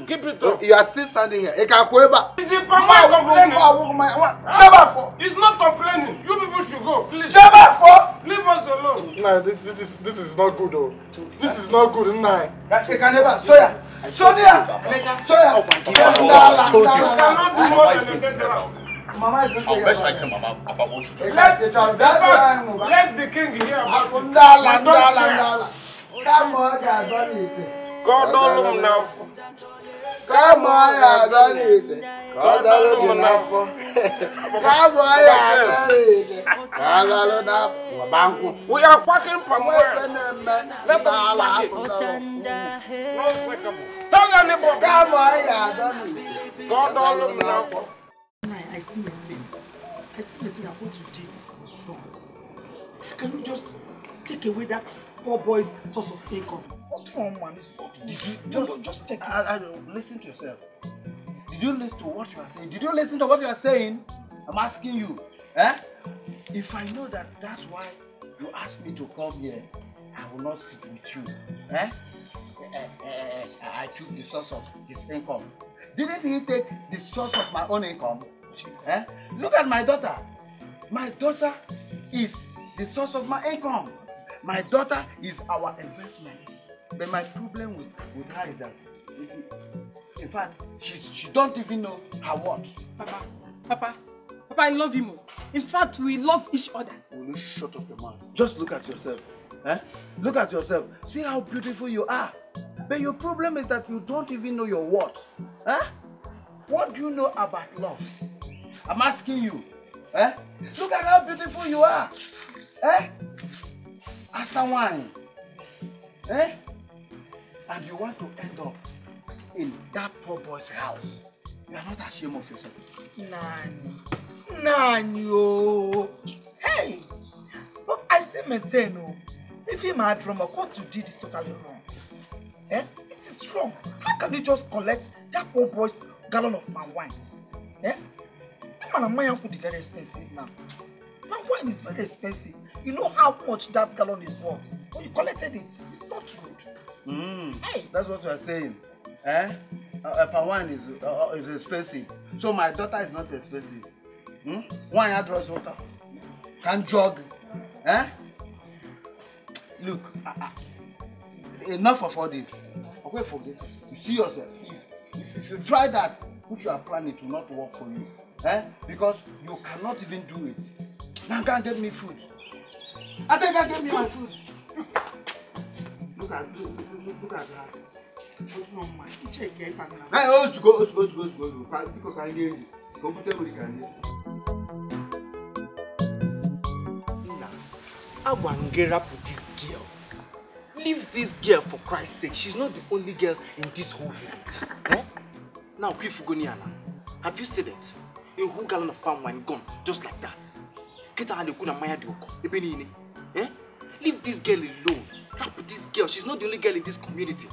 Keep it up. You are still standing here. Is the palm wine complaining? He's not complaining. You people should go, please. Leave us alone. Nah, this is not good, though. This is not good, nah. Mama is going to best I tell Mama about what you do. Let the king hear about it. God don't know. Come on, I done it. God don't know. Come on, I done it. We are packing from where? Let us pack it. No second. Tell your neighbor. Come on, I done it. God don't know. I still maintain that what you did was wrong. How can you just take away that poor boy's source of income? What wrong, man? It's not. Just check it. Listen to yourself. Did you listen to what you are saying? Did you listen to what you are saying? I'm asking you. If I know that that's why you asked me to come here, I will not sit with you. I took the source of his income. Didn't he take the source of my own income? Look at my daughter. My daughter is the source of my income. My daughter is our investment. But my problem with her is that, in fact, she don't even know her worth. Papa, I love him. In fact, we love each other. Will you shut up your mouth? Just look at yourself. Look at yourself. See how beautiful you are. But your problem is that you don't even know your worth. What do you know about love? I'm asking you. Look at how beautiful you are. As a wine. And you want to end up in that poor boy's house. You are not ashamed of yourself. Nanyo. Hey, but I still maintain, if you mad from what you did is totally wrong. It is wrong. How can you just collect that poor boy's gallon of palm wine? Man could be very expensive now. Palm wine is very expensive. You know how much that gallon is worth. When you collected it, it's not good. Hey, that's what you are saying. Palm wine is expensive. So my daughter is not expensive. Wine I draws water. Can jog. Look, enough of all this. Okay, forget. You see yourself. If you try that, which you are planning to not work for you. Because you cannot even do it. Now can't get me food. I think I get me my food. Look at that. Hey, go. People can hear you. Computer can hear you. I want to get up with this girl. Leave this girl for Christ's sake. She's not the only girl in this whole village. Now, Kifugoniana, have you seen it? A whole gallon of palm wine gone, just like that. Get her and the Maya Dioko. Leave this girl alone. Rap with this girl. She's not the only girl in this community.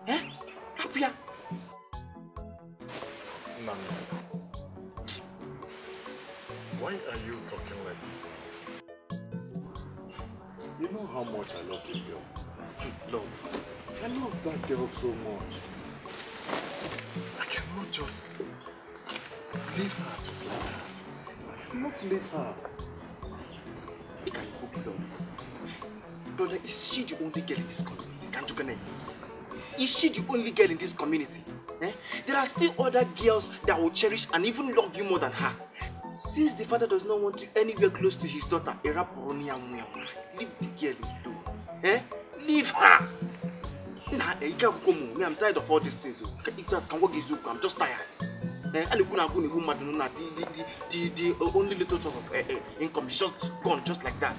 Rap here. Mama, why are you talking like this now? You know how much I love this girl. Love. I love that girl so much. I cannot just leave her just like that. Not leave her. It can hope love. Brother, is she the only girl in this community? Can't you connect? Is she the only girl in this community? Eh? There are still other girls that will cherish and even love you more than her. Since the father does not want you anywhere close to his daughter, leave the girl alone. Eh? Leave her. Nah, I'm tired of all these things. I'm just tired. And the only little source of income is just gone, just like that.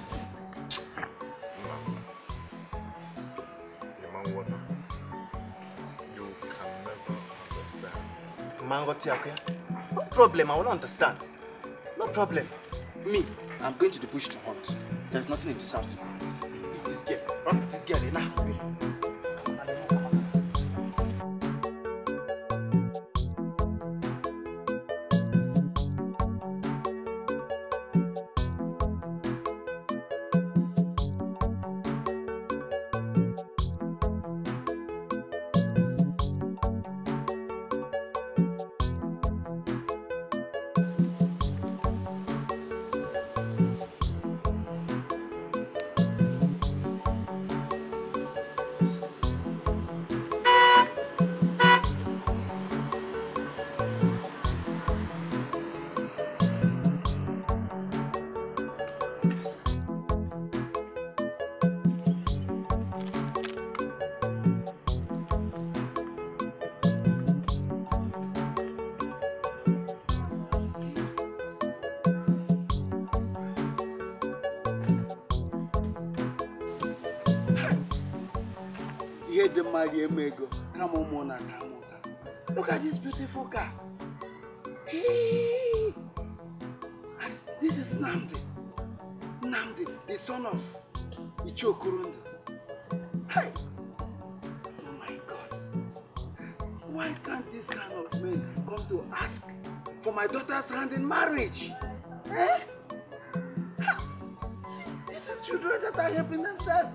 You can never understand. No problem, I want to understand. No problem. Me, I'm going to the bush to hunt. There's nothing in the south. This girl, enough. Look at this beautiful car. This is Namdi, the son of Ichukwuru. Hey! Oh my God. Why can't this kind of men come to ask for my daughter's hand in marriage? Eh? See, these are children that are helping themselves.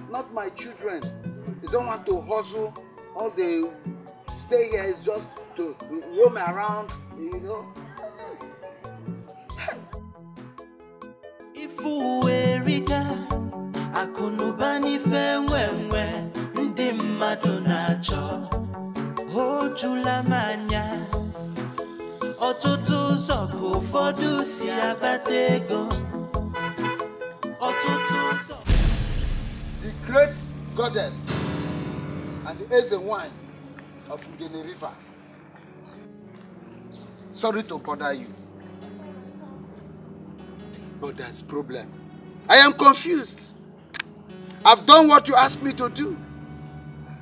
Not my children. They don't want to hustle. All they stay here is just to roam around, you know. Ifuwerika akunubani fenwenwe ndi mmadụ na-achọ ojula manya ọtụtụ ụzọ ka ụfọdụ si akpata ego ọtụtụ ụzọ. The great goddess and the Eze wine of Ngene River. Sorry to bother you, but there's a problem. I am confused. I've done what you asked me to do.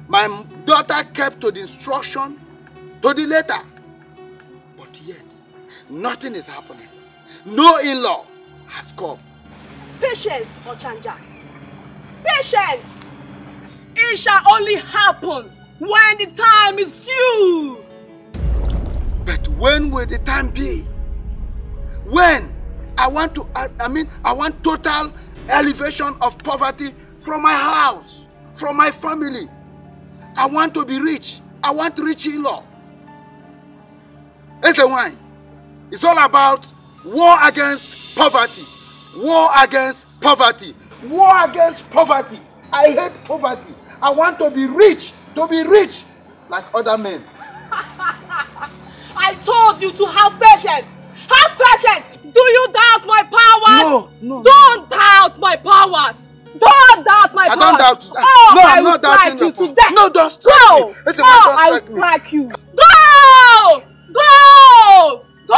My daughter kept to the instruction, to the letter. But yet, nothing is happening. No in-law has come. Patience, Ochanja. Patience! It shall only happen when the time is due. But when will the time be? When? I want total elevation of poverty from my house, from my family. I want to be rich. I want rich in-law. It's a wine. It's all about war against poverty. War against poverty. War against poverty. I hate poverty. I want to be rich like other men. I told you to have patience. Have patience. Do you doubt my powers? No. Don't doubt my powers. Don't doubt my powers. I don't doubt. Oh, No, I I'm not doubting you your power. to death. No, don't strike me. Listen, I don't will strike me. strike you. Go! Go! Go!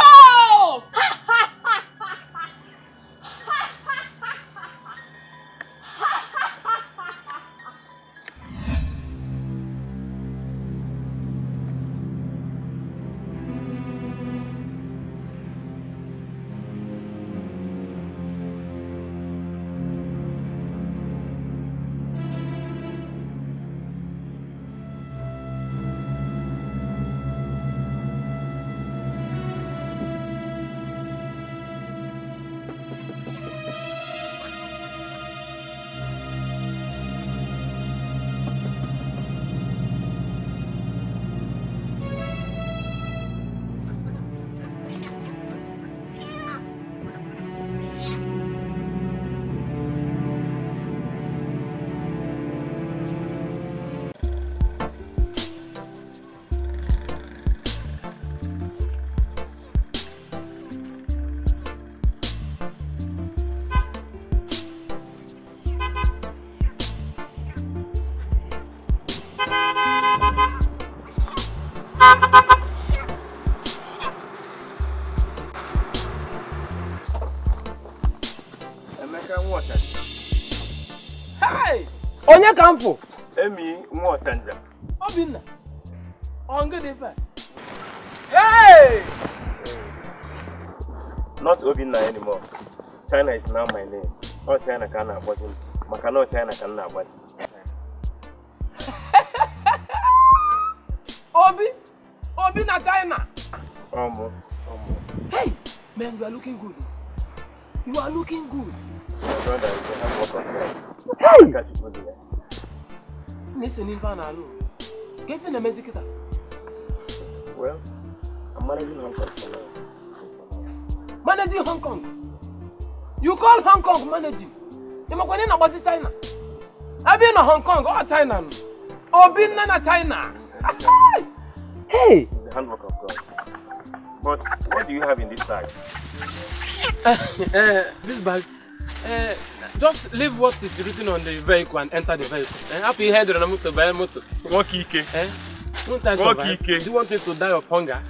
Emi Ochanja. Obinna. Ongedefa. Hey! Not Obinna anymore. China is now my name. All China can abort him. Makano China can abort him. Obi na China. Almost. Hey, man, you are looking good. You are looking good. My brother, you have work on that. Hey! Listen, in Vanalo. Get in the music. Well, I'm managing Hong Kong for now. Managing Hong Kong? You call Hong Kong managing? You're not going to China. I've been in Hong Kong or China. Or been in China. Hey! The handwork of God. But what do you have in this bag? This bag? Just leave what is written on the vehicle and enter the vehicle. Happy head on a motor by a motor. What kike? Do you want me to die of hunger?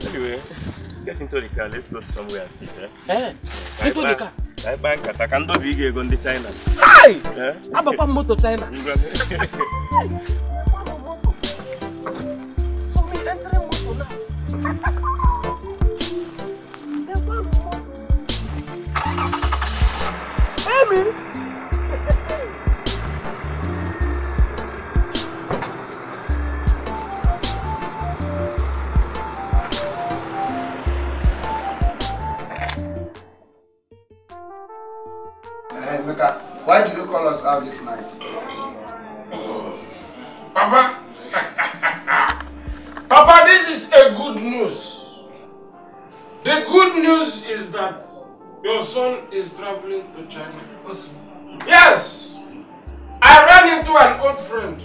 Anyway, get into the car. Let's go somewhere and sit. Into the car? I bank at Takando Big on the China. Hey! How about motor China? So me entering motor now. Hey, me! Onyeka, why did you call us out this night? Papa! Papa, this is a good news. The good news is that your son is traveling to China. Yes! I ran into an old friend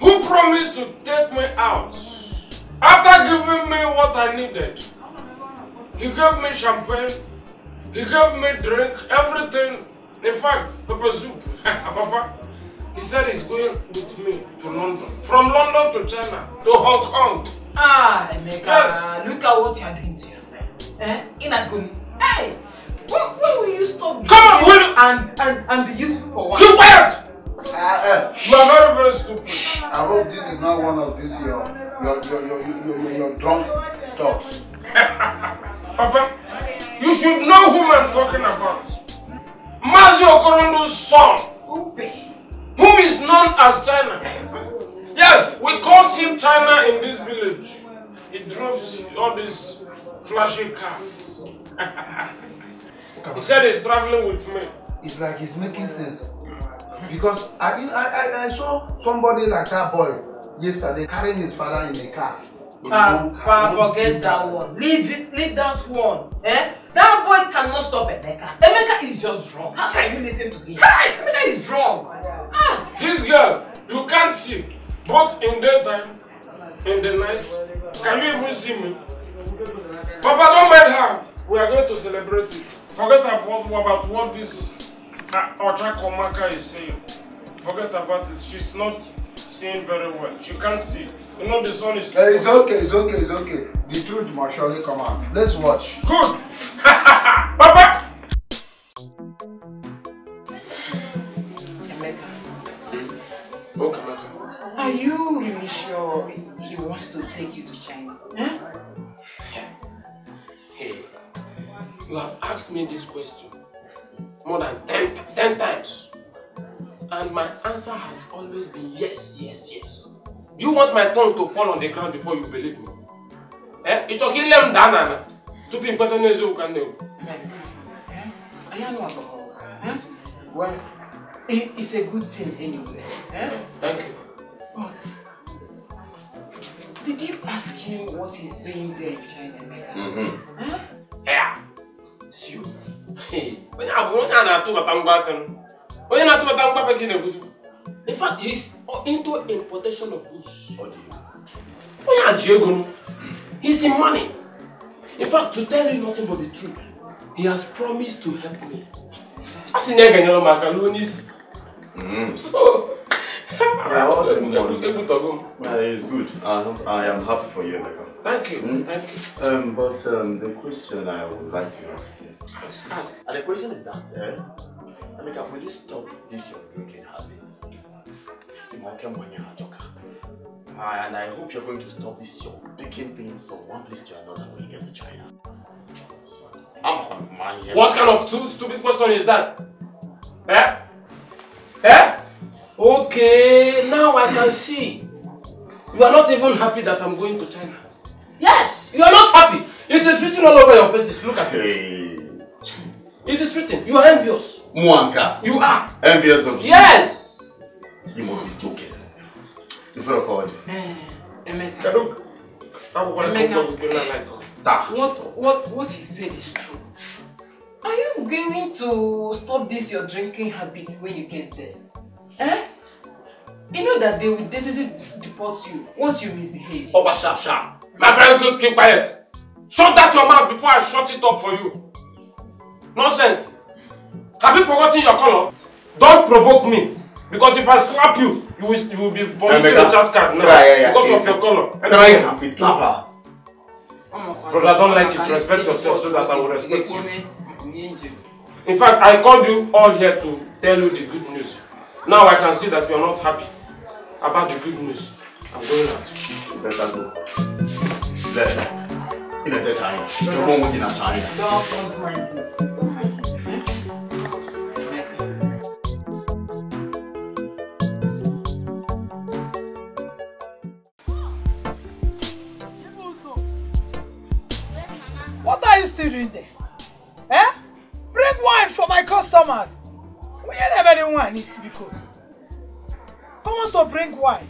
who promised to take me out. After giving me what I needed, he gave me champagne, he gave me drink, everything. In fact, pepper soup. Papa, he said he's going with me to London. From London to China, to Hong Kong. Ah, Onyeka, yes. Look at what you are doing to yourself. Inagoni. Hey! When will you stop and be useful for one? Keep quiet! You are very, very stupid. I hope this is not one of these your drunk talks. Papa, you should know whom I'm talking about. Mazi Okorondo's son, whom is known as China. Yes, we call him China in this village. He drives all these flashy cars. He said he's traveling with me. It's like he's making sense. Because I saw somebody like that boy yesterday carrying his father in the car. Papa, forget that one. Leave that one. That boy cannot stop Onyeka. Onyeka is just drunk. How can you listen to him? Onyeka is drunk. This girl, you can't see, both in daytime, in the night. Can you even see me? Papa, don't mind her. We are going to celebrate it. Forget about what this Ochanja is saying. Forget about it. She's not seeing very well. She can't see. You know the sun is... It's okay. The truth must surely come out. Let's watch. Good. Papa! Onyeka. Are you really sure he wants to take you to China? Hey, you have asked me this question more than 10 times. And my answer has always been yes. Do you want my tongue to fall on the ground before you believe me? It's okay, let me down. To be important as you can know. Well, it's a good thing anyway. Thank you. But did you ask him what he's doing there in China? Yeah. It's you. Hey, when I in fact, he's into importation of goods. He's in money. In fact, to tell you nothing but the truth, he has promised to help me. So, it's good. I am happy for you, Onyeka. Thank you. Thank you. But the question I would like to ask is, and the question is that, Onyeka, will you stop this your drinking habit? And I hope you're going to stop this your picking things from one place to another when you get to China. What kind of stupid question is that? Eh? Eh? Okay, now I can see. You are not even happy that I'm going to China. Yes, you are not happy. It is written all over your faces. Look at it. It is written. You are envious. Mwanka. You are. Envious of you? Yes. You must be joking. You feel called? Emeka. What he said is true. Are you going to stop this your drinking habit when you get there? Eh? You know that they will definitely deport you once you misbehave. Oh, but sharp. My friend, keep quiet. Shut that your mouth before I shut it up for you. Nonsense. Have you forgotten your color? Don't provoke me. Because if I slap you, you will be vomiting a chat card now. Because of your color. Try it and see, slap her. Brother, I don't like it. Respect yourself so that I will respect you. In fact, I called you all here to tell you the good news. Now I can see that you are not happy about the good news. I'm going out. Better go. In a China. You're home in China. Don't mind me. What are you still doing there? Eh? Bring wine for my customers. We ain't have anyone is because. I want to bring wine.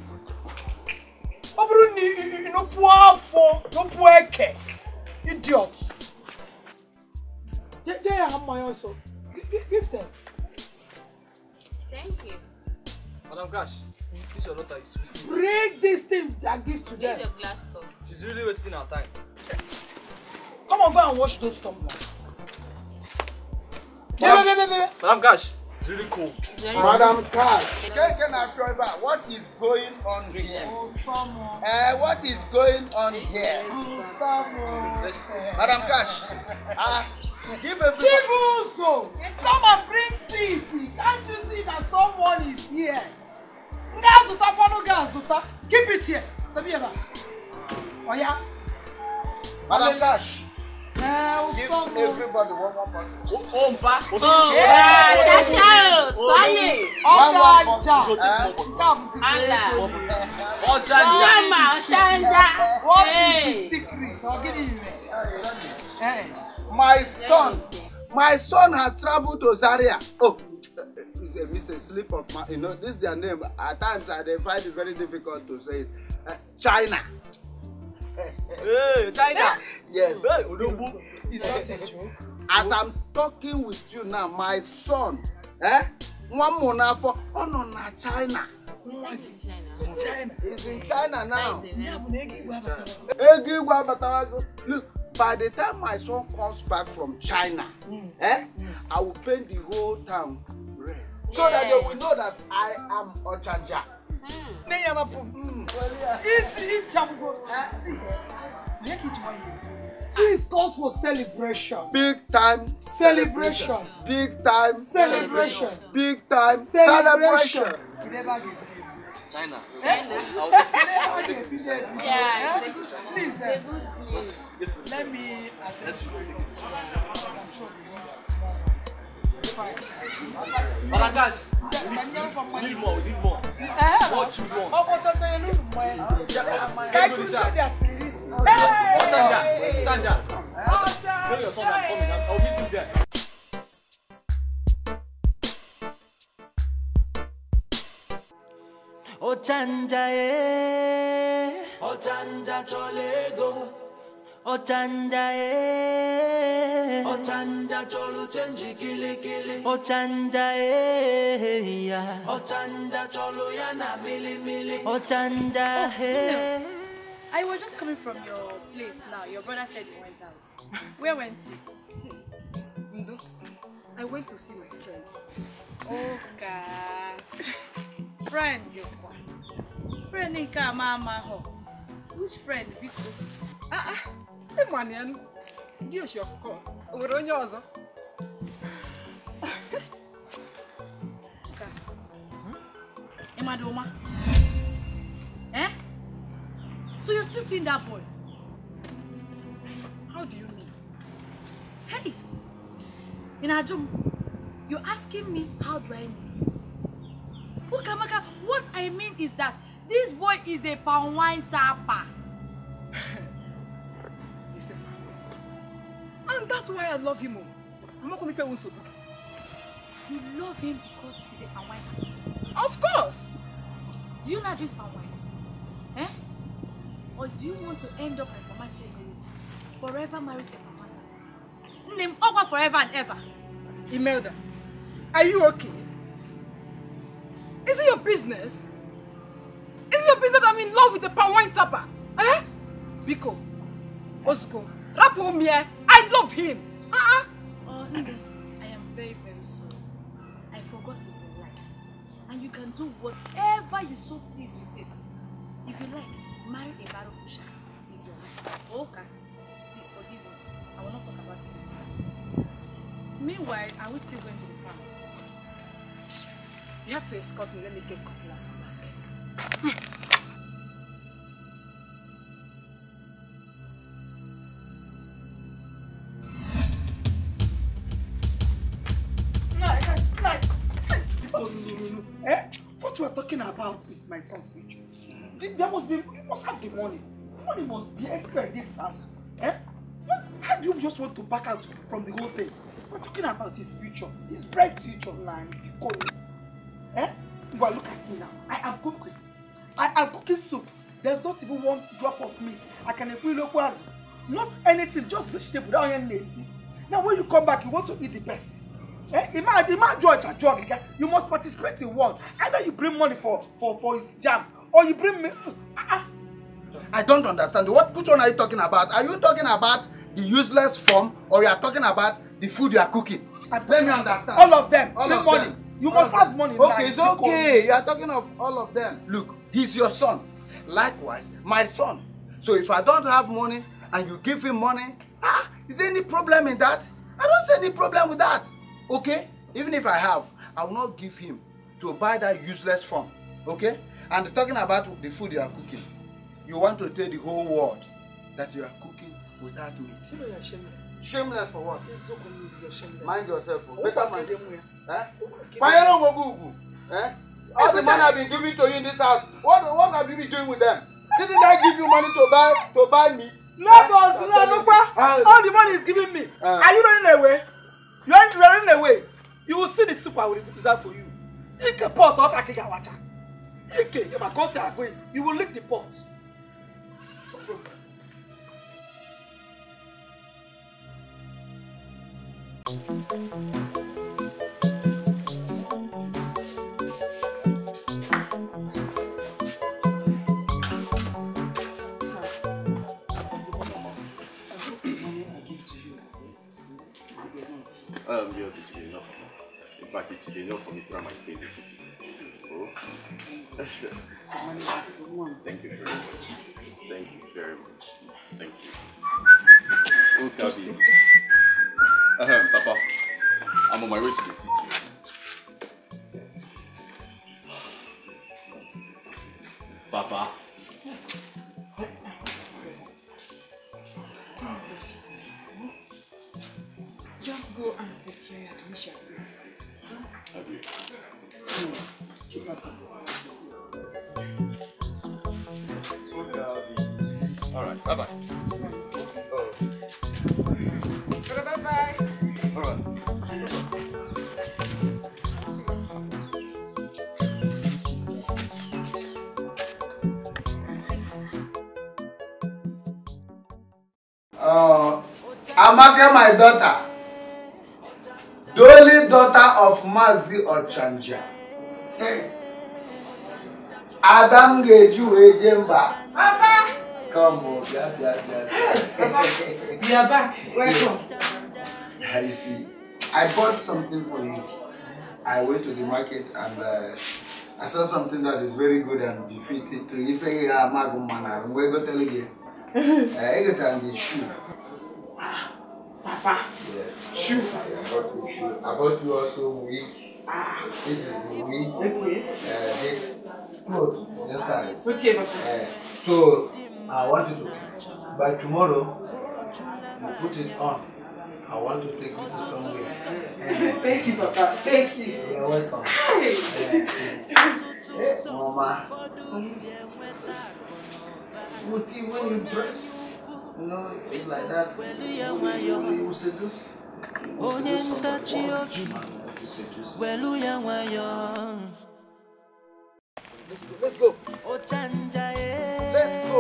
No poor for no poor care. Idiot. They have my also. Give them. Thank you. Madam Crash, this your daughter is wasting. Bring this thing that give to them. Use your glass cup. She's really wasting her time. Come on, go and wash those tumblers. Madam Crash, it's really cold. Madam Cash, can I show you what is going on here? What is going on here? Madam Cash, give everybody. Come and bring seat. Can't you see that someone is here? Keep it here. Oh yeah. Madam Cash. Give everybody one bottle. My son has traveled to Zaria. Oh, it's a slip of my, this is their name. At times I find it very difficult to say it. China. Hey, China. Yes. Hey, it's not a joke. As I'm talking with you now, my son, one month for China. China. He's in China now. Look, by the time my son comes back from China, I will paint the whole town red. So that they will know that I am Ochanja. This calls for celebration. Big time celebration. Big time celebration. Big time celebration. China. Please, let me. Malagash, we need more. What you want? Ochanja. Bring your son and come in. I'll meet him there. Ochanja Ochanja cholego. Ochanja Ochanja cholu chenji kili. Ochanja Ochanja cholu yana mili. Ochanja I was just coming from your place now. Your brother said you went out. Where went you? Ndo, I went to see my friend. Okay. Friend, friend in Mama. Which friend? Emmanuel. Yes, of course. We're on yours. Emadoma. Eh? So you're still seeing that boy? How do you mean? Hey! Inajum, you're asking me how do I mean? Ukamaka, what I mean is that this boy is a palm wine tapper. Listen, and that's why I love him. I'm not going to make you. You love him because he's a palm wine tapper? Of course! Do you not drink palm wine? Eh? Or do you want to end up like Mama Chego, forever married to Mama? Name over forever and ever. Imelda, are you okay? Is it your business? Is it your business that I'm in love with a palm wine tapper? Eh? Biko, Osuko, rap home here. I love him. Oh, Nde, I am very, very sorry. I forgot it's your life. And you can do whatever you so please with it. If you like, marry a Marocusha. It's your life. Okay. Please forgive me. I will not talk about it. Meanwhile, are we still going to the farm? You have to escort me. Let me get cutlass and basket. No. Eh? What we are talking about is my son's future. There must be, you must have the money. Money must be everywhere in this house. Eh? How do you just want to back out from the whole thing? We're talking about his future, his bright future, man. Eh? Well, look at me now. I am cooking. I am cooking soup. There's not even one drop of meat. I can equip loquazo. Not anything, just vegetable. That one lazy. Now when you come back, you want to eat the best. Eh? You must participate in one. Either you bring money for his jam, or you bring me. I don't understand. Which one are you talking about? Are you talking about the useless form, or you are talking about the food you are cooking? Let me understand. All of them. All of money. them. You must have money. Okay, it's okay. You are talking of all of them. Look, he's your son. Likewise, my son. So if I don't have money and you give him money, is there any problem in that? I don't see any problem with that. Okay? Even if I have, I will not give him to buy that useless form. Okay? And talking about the food you are cooking, you want to tell the whole world that you are cooking without meat. You know you're shameless. Shameless for what? It's so good you're shameless. Mind yourself. Oh, better mind. Eh? All the money I've been giving to you in this house, what have you been doing with them? Didn't I give you money to buy meat? No, boss, no, all the money is giving me. Are you running away? You are running away. You will see the soup I will reserve for you. You can pot off Akigawacha. You will lick the pot. Yes, it will be enough. In fact, it will be enough for me throughout my stay in the city. Oh. Thank you very much. Thank you very much. Thank you. Oh, Gabi. Papa, I'm on my way to the city. Papa. Just go and secure your admission first. Agree. Alright, bye-bye. Bye-bye. Alright. Amaka, my daughter. The only daughter of Mazi Ochanja. Adam Nkechi Papa! Come on, yeah. You are back. Welcome. You see, I bought something for you. I went to the market and I saw something that is very good and befitting to if I am a man. We're going to tell you. I got the shoe. Papa. Yes. Shoe. I bought you shoe. I bought you also wig. This is the wig. Okay. clothes inside. Okay, Papa. So I want you to, by tomorrow, you put it on. I want to take you to somewhere. Thank you, Papa. Thank you. You're welcome. Hey, Mama. When you dress, you know, like that, you will seduce. You will seduce somebody. Let's go. Ochanja, Let's go.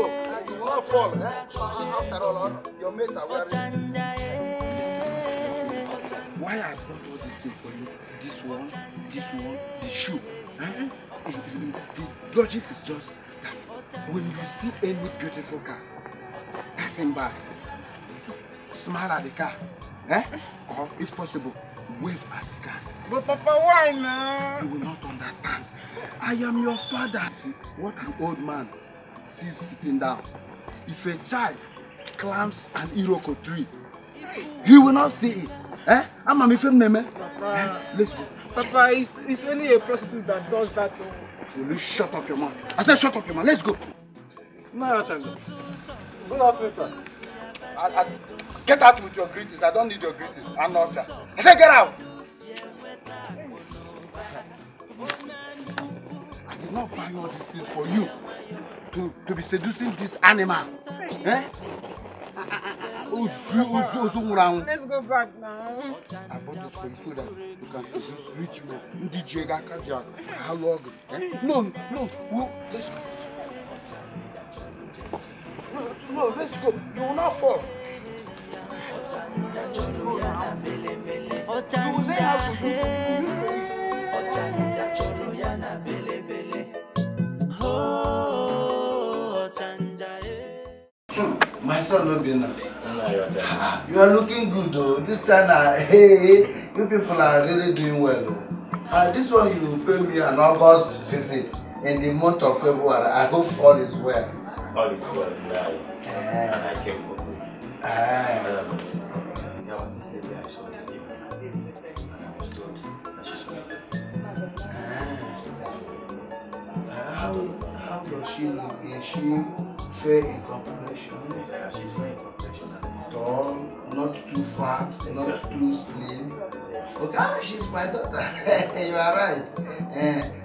You will not fall. After all, your mates are wearing. Why I brought all these things for you? This one, the shoe. The logic is just that when you see any beautiful car passing by, smile at the car. Or, if possible, wave at the car. But Papa, why now? You will not understand. I am your father. See, what an old man sees sitting down. If a child climbs an iroko tree, he will not see it. I'm a Mifem Neme. Let's go. Papa, it's only a prostitute that does that. Will you shut up your mouth? I said shut up your mouth. Let's go. No, Ochanja. Go out, sir. Get out with your greetings. I don't need your greetings. I'm not sure. I said get out. I did not buy all these things for you to be seducing this animal. Let's go back now. I bought it for you so that you can seduce rich men. How long? No, let's go. No, let's go. You will not fall. My son no be now. You are looking good though. This channel, hey, you people are really doing well. This one you pay me an August visit in the month of February. I hope all is well. All is well, yeah. And I came for food. There was this lady I saw this evening, and I was told that she's going How does she look? Is she fair in complexion? Yeah, she's fair in complexion. Tall, not too fat, not too slim. Okay, she's my daughter. You are right.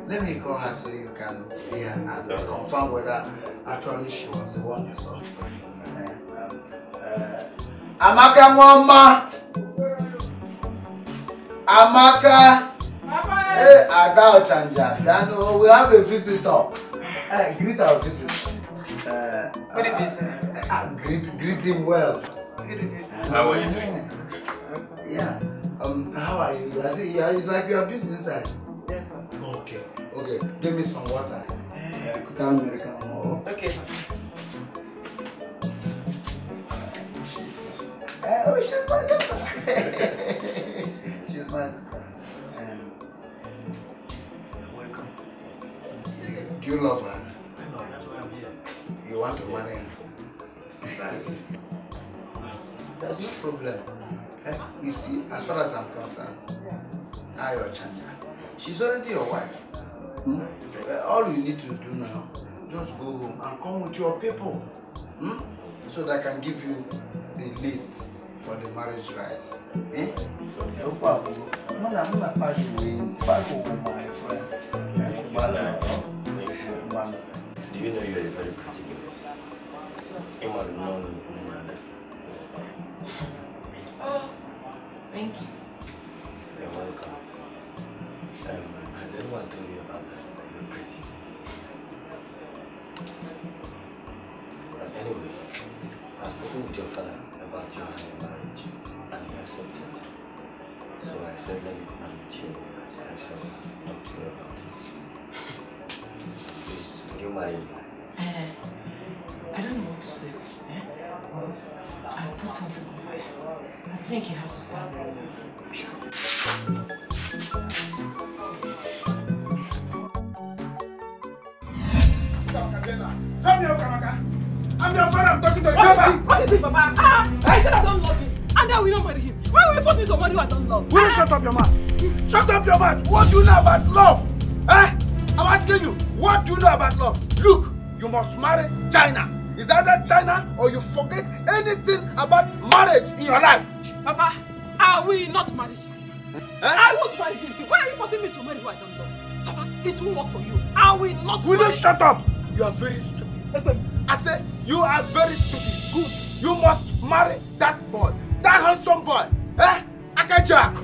Let me call her so you can see her and confirm whether actually she was the one you saw. Amaka Mama! Amaka! Hey, Ada Ochanja. We have a visitor. Greet our visitor. What did you say? Greet him well. How are you doing? Yeah. How are you? I think it's like you are busy inside. Yes, sir. Okay. Give me some water. American. Okay, sir. She's my daughter. She's my welcome. Do you love her? I know, that's why I'm here. You want to marry her? There's no problem. You see, as far as I'm concerned, Ochanja, she's already your wife. All you need to do now, just go home and come with your people. So that I can give you the list for the marriage rights. My friend. Do you know you're a very pretty girl? Thank you. You're welcome. Has anyone told you about that? You're pretty. But anyway, I've spoken with your father about your marriage, and he accepted. So I said, let me come and meet you and so talk to you about it. Please, will you marry me? I don't know what to say. Well, I'll put something on fire. I think you have to start right now. Come here, Okamaka. I'm your father, I'm talking to you. What is it, Papa? I said I don't love him. And then we don't marry him. Why will you force me to marry who I don't love? Will you shut up your mouth? Shut up your mouth. What do you know about love? I'm asking you. What do you know about love? Look, you must marry China. Is either China or you forget anything about marriage in your life. Papa, I will not marry China. I won't marry him. Why are you forcing me to marry who I don't know? Papa, it won't work for you. I will not marry. Will you shut up? You are very stupid. I say, you are very stupid. Good. You must marry that boy. That handsome boy. Eh? Akajak.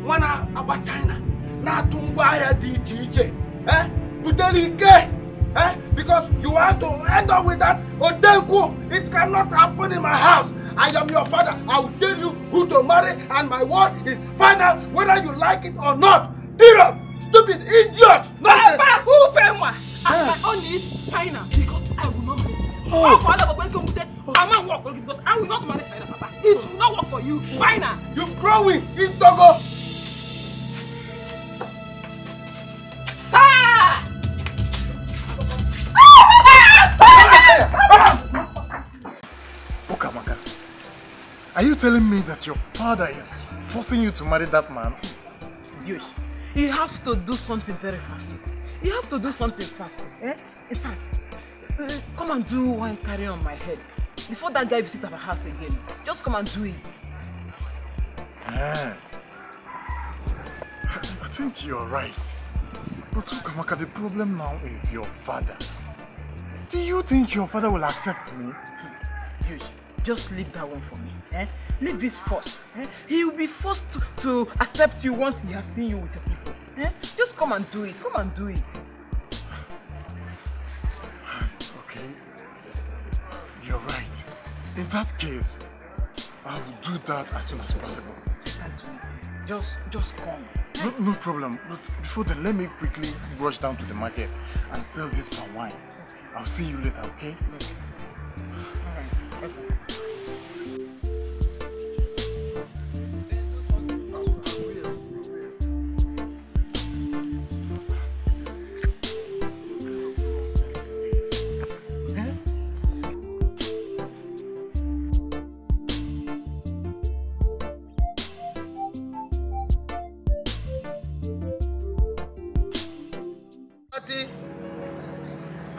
Wana aba China. Na tungwa ya DJ. Eh? Butelike. Eh? Because you want to end up with that Otenku. It cannot happen in my house. I am your father. I will tell you who to marry, and my word is final, whether you like it or not. Period. Stupid idiot. Nonsense. Papa, who pay my? My own is China because I will not marry. Oh, I'm not work because I will not marry China, Papa. It will not work for you. China. You've growing in Togo. Ah! Okamaka, are you telling me that your father is forcing you to marry that man? Dios, you have to do something very fast. You have to do something fast. Eh? In fact, come and do one carry on my head. Before that guy visits our house again, just come and do it. I think you're right. But Okamaka, the problem now is your father. Do you think your father will accept me? Dios, just leave that one for me. Eh? Leave this first. Eh? He will be forced to accept you once he has seen you with your people. Eh? Just come and do it. Come and do it. Okay. You're right. In that case, I will do that as soon as possible. Just come. No problem. But before then, let me quickly rush down to the market and sell this palm wine. I'll see you later, okay? Alright. Okay.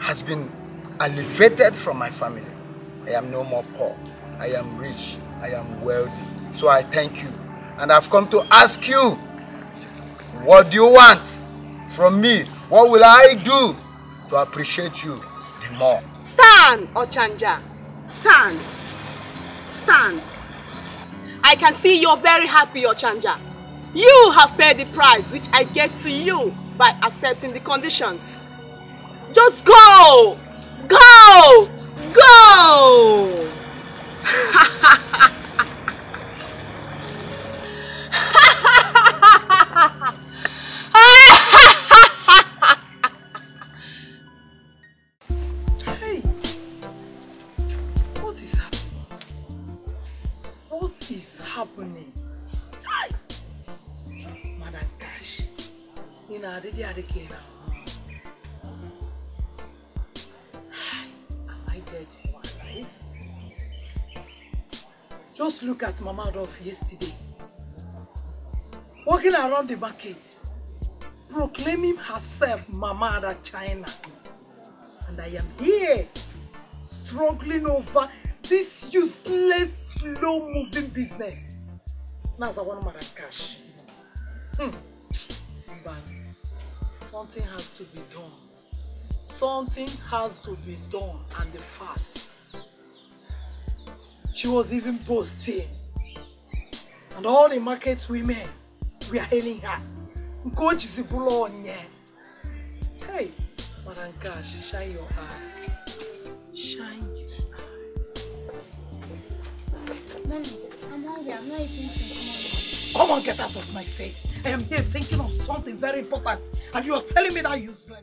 Has been elevated from my family. I am no more poor. I am rich. I am wealthy. So I thank you. And I've come to ask you, what do you want from me? What will I do to appreciate you the more? Stand, Ochanja. Stand. Stand. I can see you're very happy, Ochanja. You have paid the price which I gave to you by accepting the conditions. Just go! Go! Go! Hey! What is happening? What is happening? Hi! Madam Cash, you know, did you have the key now? Just look at Mama Adolf yesterday, walking around the market, proclaiming herself Mama Ada China. And I am here, struggling over this useless, slow-moving business. Now I want Madam Cash. But something has to be done. Something has to be done, and the fast. She was even boasting. And all the market women were hailing her. Hey, Madam Cash, shine your eye. Shine your eye. Mommy, I'm hungry. I'm not eating since Come on, get out of my face. I am here thinking of something very important. And you are telling me that useless.